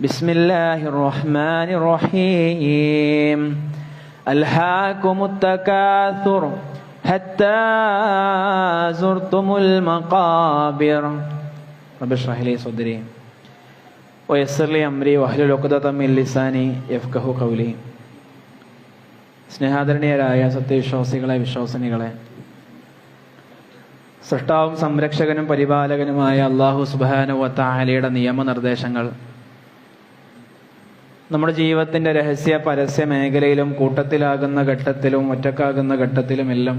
ബിസ്മില്ലാഹിർ റഹ്മാനിർ റഹീം. അൽഹാകുമുത് തകാസുർ ഹത്താ സുർതുമുൽ മഖാബിർ. റബ്ബി ഇശ്റഹ് ലി സദ്രി വയസ്സിർ ലി അംരി വഹ്ലുൽ ഉഖ്ദതം മിൻ ലിസാനി യഫ്ഖഹു ഖൗലി. സ്നേഹാദരണീയരായ സത്യവിശ്വാസികളെ, വിശ്വാസിനികളെ, സൃഷ്ടാവും സംരക്ഷകനും പരിപാലകനുമായ അല്ലാഹു സുബ്ഹാനഹു വ തആലയുടെ നിയമനിർദ്ദേശങ്ങൾ നമ്മുടെ ജീവിതത്തിൻ്റെ രഹസ്യ പരസ്യ മേഖലയിലും കൂട്ടത്തിലാകുന്ന ഘട്ടത്തിലും ഒറ്റക്കാകുന്ന ഘട്ടത്തിലുമെല്ലാം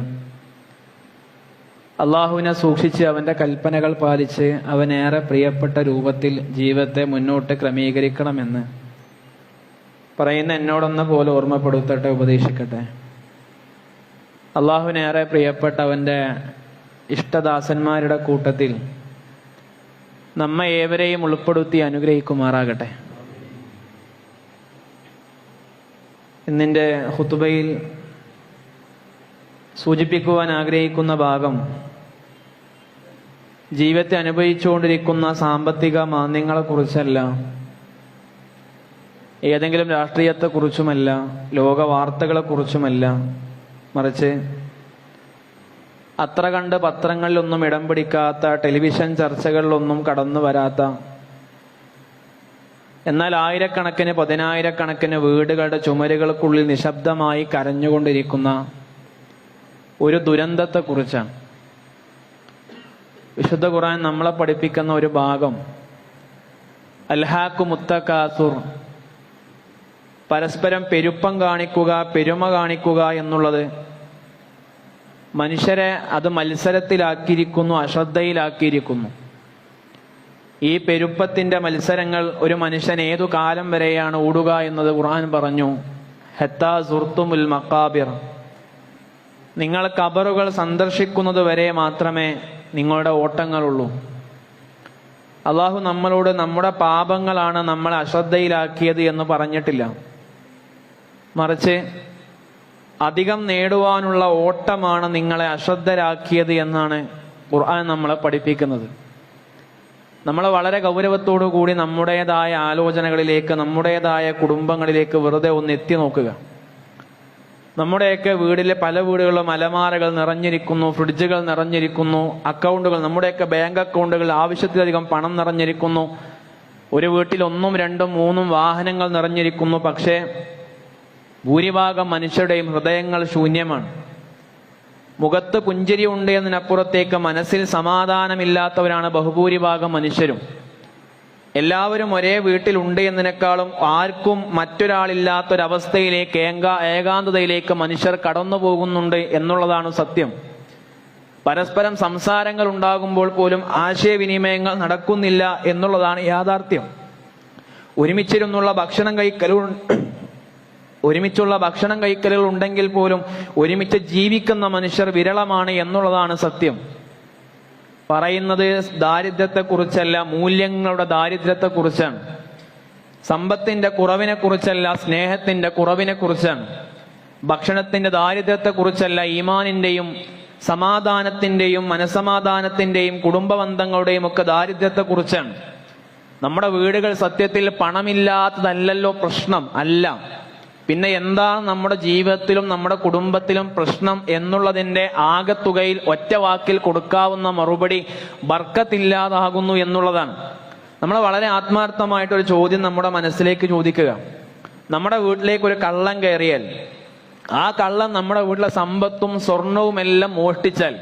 അള്ളാഹുവിനെ സൂക്ഷിച്ച് അവൻ്റെ കൽപ്പനകൾ പാലിച്ച് അവനേറെ പ്രിയപ്പെട്ട രൂപത്തിൽ ജീവിതത്തെ മുന്നോട്ട് ക്രമീകരിക്കണമെന്ന് പറയുന്ന എന്നോടൊന്ന് പോലെ ഓർമ്മപ്പെടുത്തട്ടെ, ഉപദേശിക്കട്ടെ. അള്ളാഹുവിനേറെ പ്രിയപ്പെട്ട അവൻ്റെ ഇഷ്ടദാസന്മാരുടെ കൂട്ടത്തിൽ നമ്മെ ഏവരെയും ഉൾപ്പെടുത്തി അനുഗ്രഹിക്കുമാറാകട്ടെ. ഇന്നിൻ്റെ ഖുതുബയിൽ സൂചിപ്പിക്കുവാൻ ആഗ്രഹിക്കുന്ന ഭാഗം ജീവിതത്തെ അനുഭവിച്ചുകൊണ്ടിരിക്കുന്ന സാമ്പത്തിക മാന്ദ്യങ്ങളെക്കുറിച്ചല്ല, ഏതെങ്കിലും രാഷ്ട്രീയത്തെക്കുറിച്ചുമല്ല, ലോക വാർത്തകളെക്കുറിച്ചുമല്ല, മറിച്ച് അത്ര കണ്ട് പത്രങ്ങളിലൊന്നും ഇടം പിടിക്കാത്ത, ടെലിവിഷൻ ചർച്ചകളിലൊന്നും കടന്നു വരാത്ത, എന്നാൽ ആയിരക്കണക്കിന് പതിനായിരക്കണക്കിന് വീടുകളുടെ ചുമരുകൾക്കുള്ളിൽ നിശബ്ദമായി കരഞ്ഞുകൊണ്ടിരിക്കുന്ന ഒരു ദുരന്തത്തെക്കുറിച്ചാണ്. വിശുദ്ധ ഖുർആൻ നമ്മളെ പഠിപ്പിക്കുന്ന ഒരു ഭാഗം അൽഹാകുമുത് തകാസുർ, പരസ്പരം പെരുപ്പം കാണിക്കുക, പെരുമ കാണിക്കുക എന്നുള്ളത് മനുഷ്യരെ അത് മത്സരത്തിലാക്കിയിരിക്കുന്നു, അശ്രദ്ധയിലാക്കിയിരിക്കുന്നു. ഈ പെരുപ്പത്തിന്റെ മത്സരങ്ങൾ ഒരു മനുഷ്യൻ ഏതു കാലം വരെയാണ് ഓടുക എന്നത് ഖുർആൻ പറഞ്ഞു. ഹത്താ സുർതുമുൽ മഖാബിർ, നിങ്ങൾ ഖബറുകൾ സന്ദർശിക്കുന്നത് വരെ മാത്രമേ നിങ്ങളുടെ ഓട്ടങ്ങളുള്ളൂ. അള്ളാഹു നമ്മളോട് നമ്മുടെ പാപങ്ങളാണ് നമ്മളെ അശ്രദ്ധയിലാക്കിയത് എന്ന് പറഞ്ഞിട്ടില്ല, മറിച്ച് അധികം നേടുവാനുള്ള ഓട്ടമാണ് നിങ്ങളെ അശ്രദ്ധരാക്കിയത് എന്നാണ് ഖുർആൻ നമ്മളെ പഠിപ്പിക്കുന്നത്. നമ്മൾ വളരെ ഗൗരവത്തോടു കൂടി നമ്മുടേതായ ആലോചനകളിലേക്ക്, നമ്മുടേതായ കുടുംബങ്ങളിലേക്ക് വെറുതെ ഒന്ന് എത്തി നോക്കുക. നമ്മുടെയൊക്കെ വീട്ടിലെ പല വീടുകളിലും അലമാരകൾ നിറഞ്ഞിരിക്കുന്നു, ഫ്രിഡ്ജുകൾ നിറഞ്ഞിരിക്കുന്നു, അക്കൗണ്ടുകൾ, നമ്മുടെയൊക്കെ ബാങ്ക് അക്കൗണ്ടുകൾ ആവശ്യത്തിലധികം പണം നിറഞ്ഞിരിക്കുന്നു. ഒരു വീട്ടിൽ 1, 2, 3 വാഹനങ്ങൾ നിറഞ്ഞിരിക്കുന്നു. പക്ഷേ ഭൂരിഭാഗം മനുഷ്യരുടെയും ഹൃദയങ്ങൾ ശൂന്യമാണ്. മുഖത്ത് പുഞ്ചിരി ഉണ്ട് എന്നതിനപ്പുറത്തേക്ക് മനസ്സിൽ സമാധാനമില്ലാത്തവരാണ് ബഹുഭൂരിഭാഗം മനുഷ്യരും. എല്ലാവരും ഒരേ വീട്ടിലുണ്ട് എന്നതിനേക്കാളും ആർക്കും മറ്റൊരാളില്ലാത്തൊരവസ്ഥയിലേക്ക്, ഏകാന്തതയിലേക്ക് മനുഷ്യർ കടന്നു പോകുന്നുണ്ട് എന്നുള്ളതാണ് സത്യം. പരസ്പരം സംസാരങ്ങൾ ഉണ്ടാകുമ്പോൾ പോലും ആശയവിനിമയങ്ങൾ നടക്കുന്നില്ല എന്നുള്ളതാണ് യാഥാർത്ഥ്യം. ഒരുമിച്ചുള്ള ഭക്ഷണം കഴിക്കലുകൾ ഉണ്ടെങ്കിൽ പോലും ഒരുമിച്ച് ജീവിക്കുന്ന മനുഷ്യർ വിരളമാണ് എന്നുള്ളതാണ് സത്യം. പറയുന്നത് ദാരിദ്ര്യത്തെക്കുറിച്ചല്ല, മൂല്യങ്ങളുടെ ദാരിദ്ര്യത്തെക്കുറിച്ചാണ്. സമ്പത്തിന്റെ കുറവിനെ കുറിച്ചല്ല, സ്നേഹത്തിന്റെ കുറവിനെ കുറിച്ചാണ്. ഭക്ഷണത്തിന്റെ ദാരിദ്ര്യത്തെക്കുറിച്ചല്ല, ഈമാനിന്റെയും സമാധാനത്തിന്റെയും മനസമാധാനത്തിന്റെയും കുടുംബബന്ധങ്ങളുടെയും ഒക്കെ ദാരിദ്ര്യത്തെക്കുറിച്ചാണ്. നമ്മുടെ വീടുകൾ സത്യത്തിൽ പണമില്ലാത്തതല്ലല്ലോ പ്രശ്നം, അല്ല. പിന്നെ എന്താണ് നമ്മുടെ ജീവിതത്തിലും നമ്മുടെ കുടുംബത്തിലും പ്രശ്നം എന്നുള്ളതിൻ്റെ ആകത്തുകയിൽ ഒറ്റ വാക്കിൽ കൊടുക്കാവുന്ന മറുപടി ബർക്കത്തില്ലാതാകുന്നു എന്നുള്ളതാണ്. നമ്മൾ വളരെ ആത്മാർത്ഥമായിട്ടൊരു ചോദ്യം നമ്മുടെ മനസ്സിലേക്ക് ചോദിക്കുക. നമ്മുടെ വീട്ടിലേക്ക് ഒരു കള്ളൻ കയറിയാൽ, ആ കള്ളൻ നമ്മുടെ വീട്ടിലെ സമ്പത്തും സ്വർണവും എല്ലാം മോഷ്ടിച്ചാൽ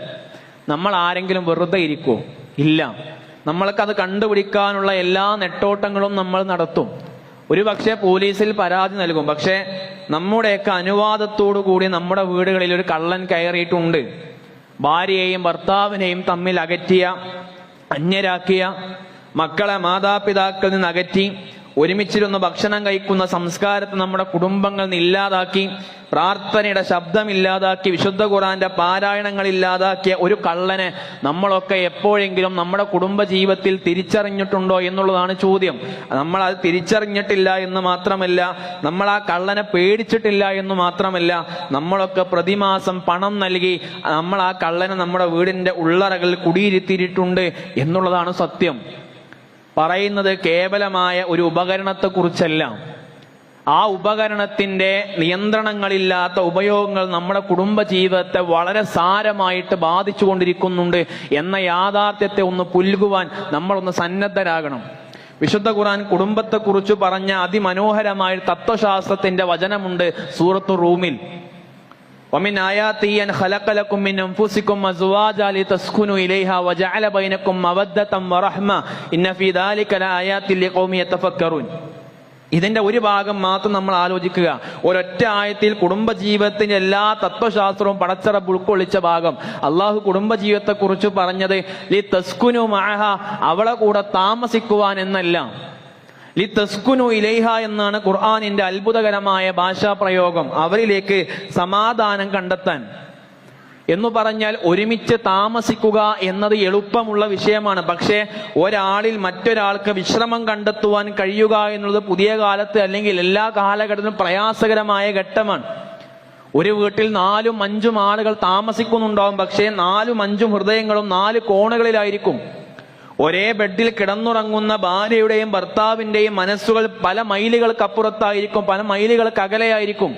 നമ്മൾ ആരെങ്കിലും വെറുതെ ഇരിക്കുമോ? ഇല്ല. നമ്മൾക്കത് കണ്ടുപിടിക്കാനുള്ള എല്ലാ നെട്ടോട്ടങ്ങളും നമ്മൾ നടത്തും. ഒരു പക്ഷേ പോലീസിൽ പരാതി നൽകും. പക്ഷേ നമ്മുടെയൊക്കെ അനുവാദത്തോടു കൂടി നമ്മുടെ വീടുകളിൽ ഒരു കള്ളൻ കയറിയിട്ടുണ്ട്. ഭാര്യയെയും ഭർത്താവിനെയും തമ്മിൽ അകറ്റിയ, അന്യരാക്കിയ, മക്കളെ മാതാപിതാക്കളിൽ നിന്ന് അകറ്റി, ഒരുമിച്ചിരുന്ന് ഭക്ഷണം കഴിക്കുന്ന സംസ്കാരത്തെ നമ്മുടെ കുടുംബങ്ങളിൽ നിന്ന് ഇല്ലാതാക്കി, പ്രാർത്ഥനയുടെ ശബ്ദമില്ലാതാക്കി, വിശുദ്ധ ഖുർആന്റെ പാരായണങ്ങൾ ഇല്ലാതാക്കിയ ഒരു കള്ളനെ നമ്മളൊക്കെ എപ്പോഴെങ്കിലും നമ്മുടെ കുടുംബ ജീവിതത്തിൽ തിരിച്ചറിഞ്ഞിട്ടുണ്ടോ എന്നുള്ളതാണ് ചോദ്യം. നമ്മൾ അത് തിരിച്ചറിഞ്ഞിട്ടില്ല എന്ന് മാത്രമല്ല, നമ്മൾ ആ കള്ളനെ പേടിച്ചിട്ടില്ല എന്ന് മാത്രമല്ല, നമ്മളൊക്കെ പ്രതിമാസം പണം നൽകി നമ്മൾ ആ കള്ളനെ നമ്മുടെ വീടിന്റെ ഉള്ളറകളിൽ കുടിയിരുത്തിയിട്ടുണ്ട് എന്നുള്ളതാണ് സത്യം. പറയുന്നത് കേവലമായ ഒരു ഉപകരണത്തെക്കുറിച്ചല്ല. ആ ഉപകരണത്തിന്റെ നിയന്ത്രണങ്ങളില്ലാത്ത ഉപയോഗങ്ങൾ നമ്മുടെ കുടുംബ ജീവിതത്തെ വളരെ സാരമായിട്ട് ബാധിച്ചു കൊണ്ടിരിക്കുന്നുണ്ട് എന്ന യാഥാർത്ഥ്യത്തെ ഒന്ന് പുൽകുവാൻ നമ്മളൊന്ന് സന്നദ്ധരാകണം. വിശുദ്ധ ഖുർആൻ കുടുംബത്തെക്കുറിച്ച് പറഞ്ഞ അതിമനോഹരമായ തത്വശാസ്ത്രത്തിന്റെ വചനമുണ്ട് സൂറത്തു റൂമിൽ. ومن آياته أن خلق لكم من أنفسكم أزواجا لتسكنوا إليها وجعل بينكم مودة ورحمة إن في ذلك لآيات لقوم يتفكرون. ഇതിന്റെ ഒരു ഭാഗം മാത്രം നമ്മൾ ആലോചിക്കുക. ഒരൊറ്റ ആയത്തിൽ കുടുംബജീവിതത്തിന്റെ എല്ലാ തത്വശാസ്ത്രവും പടച്ചറബ് ഉൾക്കൊള്ളിച്ച ഭാഗം. അള്ളാഹു കുടുംബജീവിതത്തെ കുറിച്ച് പറഞ്ഞത് ലി തസ്കുനു മഅഹ, അവളെ കൂടെ താമസിക്കുവാൻ എന്നല്ല, ലി തസ്കുനു ഇലൈഹ എന്നാണ് ഖുർആനിന്റെ അത്ഭുതകരമായ ഭാഷാ പ്രയോഗം. അവരിലേക്ക് സമാധാനം കണ്ടെത്താൻ എന്ന് പറഞ്ഞാൽ ഒരുമിച്ച് താമസിക്കുക എന്നത് എളുപ്പമുള്ള വിഷയമാണ്. പക്ഷേ ഒരാളിൽ മറ്റൊരാൾക്ക് വിശ്രമം കണ്ടെത്തുവാൻ കഴിയുക എന്നുള്ളത് പുതിയ കാലത്ത് അല്ലെങ്കിൽ എല്ലാ കാലഘട്ടത്തിലും പ്രയാസകരമായ ഘട്ടമാണ്. ഒരു വീട്ടിൽ 4-5 ആളുകൾ താമസിക്കുന്നുണ്ടാവും. പക്ഷേ 4-5 ഹൃദയങ്ങളും 4 കോണുകളിലായിരിക്കും. ഒരേ ബെഡിൽ കിടന്നുറങ്ങുന്ന ഭാര്യയുടെയും ഭർത്താവിന്റെയും മനസ്സുകൾ പല മൈലുകൾക്കപ്പുറത്തായിരിക്കും, പല മൈലുകൾക്ക് അകലെയായിരിക്കും.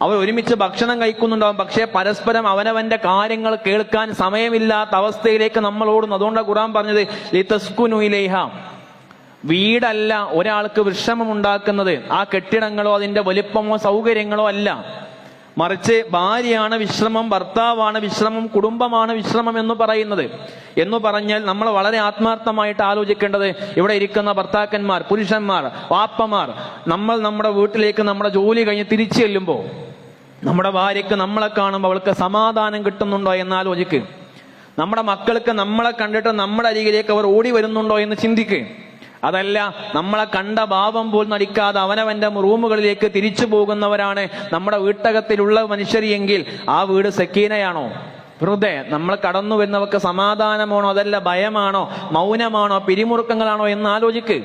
അവർ ഒരുമിച്ച് ഭക്ഷണം കഴിക്കുന്നുണ്ടാവും. പക്ഷേ പരസ്പരം അവനവന്റെ കാര്യങ്ങൾ കേൾക്കാൻ സമയമില്ലാത്ത അവസ്ഥയിലേക്ക് നമ്മൾ ഓടുന്നു. അതുകൊണ്ടാണ് ഖുർആൻ പറഞ്ഞത് ലിതസ്കുനു ഇലൈഹ. വീടല്ല ഒരാൾക്ക് വിഷമം ഉണ്ടാക്കുന്നത്, ആ കെട്ടിടങ്ങളോ അതിന്റെ വലിപ്പമോ സൗകര്യങ്ങളോ അല്ല. മറിച്ച് ഭാര്യയാണ് വിശ്രമം, ഭർത്താവാണ് വിശ്രമം, കുടുംബമാണ് വിശ്രമം എന്ന് പറയുന്നത്. എന്ന് പറഞ്ഞാൽ നമ്മൾ വളരെ ആത്മാർത്ഥമായിട്ട് ആലോചിക്കേണ്ടത്, ഇവിടെ ഇരിക്കുന്ന ഭർത്താക്കന്മാർ, പുരുഷന്മാർ, വാപ്പമാർ, നമ്മൾ നമ്മുടെ വീട്ടിലേക്ക് നമ്മുടെ ജോലി കഴിഞ്ഞ് തിരിച്ചു ചെല്ലുമ്പോൾ നമ്മുടെ ഭാര്യയ്ക്ക് നമ്മളെ കാണുമ്പോൾ അവൾക്ക് സമാധാനം കിട്ടുന്നുണ്ടോ എന്ന് ആലോചിക്കുക. നമ്മുടെ മക്കൾക്ക് നമ്മളെ കണ്ടിട്ട് നമ്മുടെ അരികിലേക്ക് അവർ ഓടി വരുന്നുണ്ടോ എന്ന് ചിന്തിക്കുക. അതല്ല, നമ്മളെ കണ്ട ഭാവം പോലും നടിക്കാതെ അവനവന്റെ റൂമുകളിലേക്ക് തിരിച്ചു പോകുന്നവരാണ് നമ്മുടെ വീട്ടകത്തിലുള്ള മനുഷ്യരെങ്കിൽ ആ വീട് സക്കീനയാണോ? വെറുതെ നമ്മൾ കടന്നു വരുന്നവർക്ക് സമാധാനമാണോ, അതല്ല ഭയമാണോ, മൗനമാണോ, പിരിമുറുക്കങ്ങളാണോ എന്ന് ആലോചിക്ക്.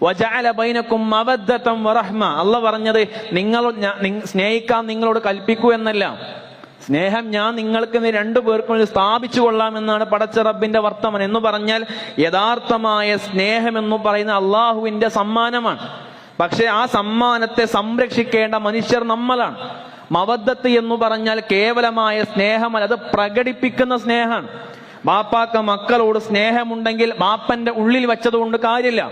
വജഅല ബൈനക്കും മവദ്ദതൻ വറഹ്മ. അല്ലാഹു പറഞ്ഞത് നിങ്ങൾ സ്നേഹിക്കാൻ നിങ്ങളോട് കൽപ്പിക്കൂ എന്നല്ല, സ്നേഹം ഞാൻ നിങ്ങൾക്ക് 2 പേർക്കും സ്ഥാപിച്ചു കൊള്ളാമെന്നാണ് പടച്ച റബ്ബിന്റെ വർത്തമാനം. എന്ന് പറഞ്ഞാൽ യഥാർത്ഥമായ സ്നേഹം എന്ന് പറയുന്ന അള്ളാഹുവിന്റെ സമ്മാനമാണ്. പക്ഷെ ആ സമ്മാനത്തെ സംരക്ഷിക്കേണ്ട മനുഷ്യർ നമ്മളാണ്. മവദ്ദത്ത് എന്ന് പറഞ്ഞാൽ കേവലമായ സ്നേഹമല്ല, അത് പ്രകടിപ്പിക്കുന്ന സ്നേഹമാണ്. ബാപ്പാക്ക് മക്കളോട് സ്നേഹമുണ്ടെങ്കിൽ ബാപ്പന്റെ ഉള്ളിൽ വെച്ചതുകൊണ്ട് കാര്യമില്ല.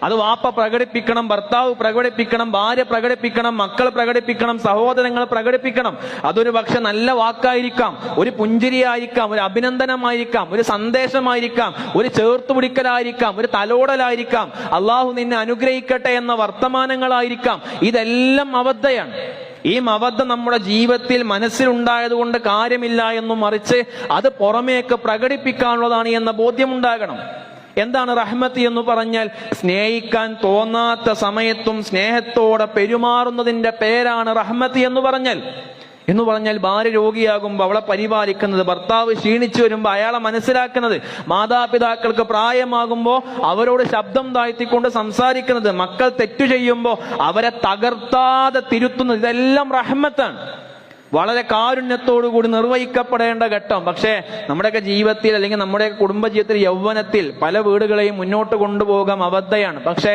അത് വാപ്പ പ്രകടിപ്പിക്കണം, ഭർത്താവ് പ്രകടിപ്പിക്കണം, ഭാര്യ പ്രകടിപ്പിക്കണം, മക്കൾ പ്രകടിപ്പിക്കണം, സഹോദരങ്ങൾ പ്രകടിപ്പിക്കണം. അതൊരു പക്ഷെ നല്ല വാക്കായിരിക്കാം, ഒരു പുഞ്ചിരിയായിരിക്കാം, ഒരു അഭിനന്ദനമായിരിക്കാം, ഒരു സന്ദേശമായിരിക്കാം, ഒരു ചേർത്തുപിടിക്കലായിരിക്കാം, ഒരു തലോടലായിരിക്കാം, അള്ളാഹു നിന്നെ അനുഗ്രഹിക്കട്ടെ എന്ന വർത്തമാനങ്ങളായിരിക്കാം. ഇതെല്ലാം മവദ്ദയാണ്. ഈ മവദ്ദ നമ്മുടെ ജീവിതത്തിൽ മനസ്സിലുണ്ടായത് കൊണ്ട് കാര്യമില്ല എന്നും, മറിച്ച് അത് പുറമേക്ക് പ്രകടിപ്പിക്കാനുള്ളതാണ് എന്ന ബോധ്യമുണ്ടാകണം. എന്താണ് റഹ്മത്ത് എന്ന് പറഞ്ഞാൽ? സ്നേഹിക്കാൻ തോന്നാത്ത സമയത്തും സ്നേഹത്തോടെ പെരുമാറുന്നതിന്റെ പേരാണ് റഹ്മത്ത് എന്ന് പറഞ്ഞാൽ ഭാര്യ രോഗിയാകുമ്പോൾ അവളെ പരിപാലിക്കുന്നത്, ഭർത്താവ് ക്ഷീണിച്ചു വരുമ്പോൾ അയാളെ മനസ്സിലാക്കുന്നത്, മാതാപിതാക്കൾക്ക് പ്രായമാകുമ്പോൾ അവരോട് ശബ്ദം താഴ്ത്തിക്കൊണ്ട് സംസാരിക്കുന്നത്, മക്കൾ തെറ്റു ചെയ്യുമ്പോൾ അവരെ തകർത്താതെ തിരുത്തുന്നത്, ഇതെല്ലാം റഹ്മത്താണ്. വളരെ കാരുണ്യത്തോടുകൂടി നിർവഹിക്കപ്പെടേണ്ട ഘട്ടം. പക്ഷേ നമ്മുടെയൊക്കെ ജീവിതത്തിൽ അല്ലെങ്കിൽ നമ്മുടെയൊക്കെ കുടുംബജീവിതത്തിൽ, യൗവനത്തിൽ പല വീടുകളെയും മുന്നോട്ട് കൊണ്ടുപോകാൻ അവദ്ധയാണ്. പക്ഷേ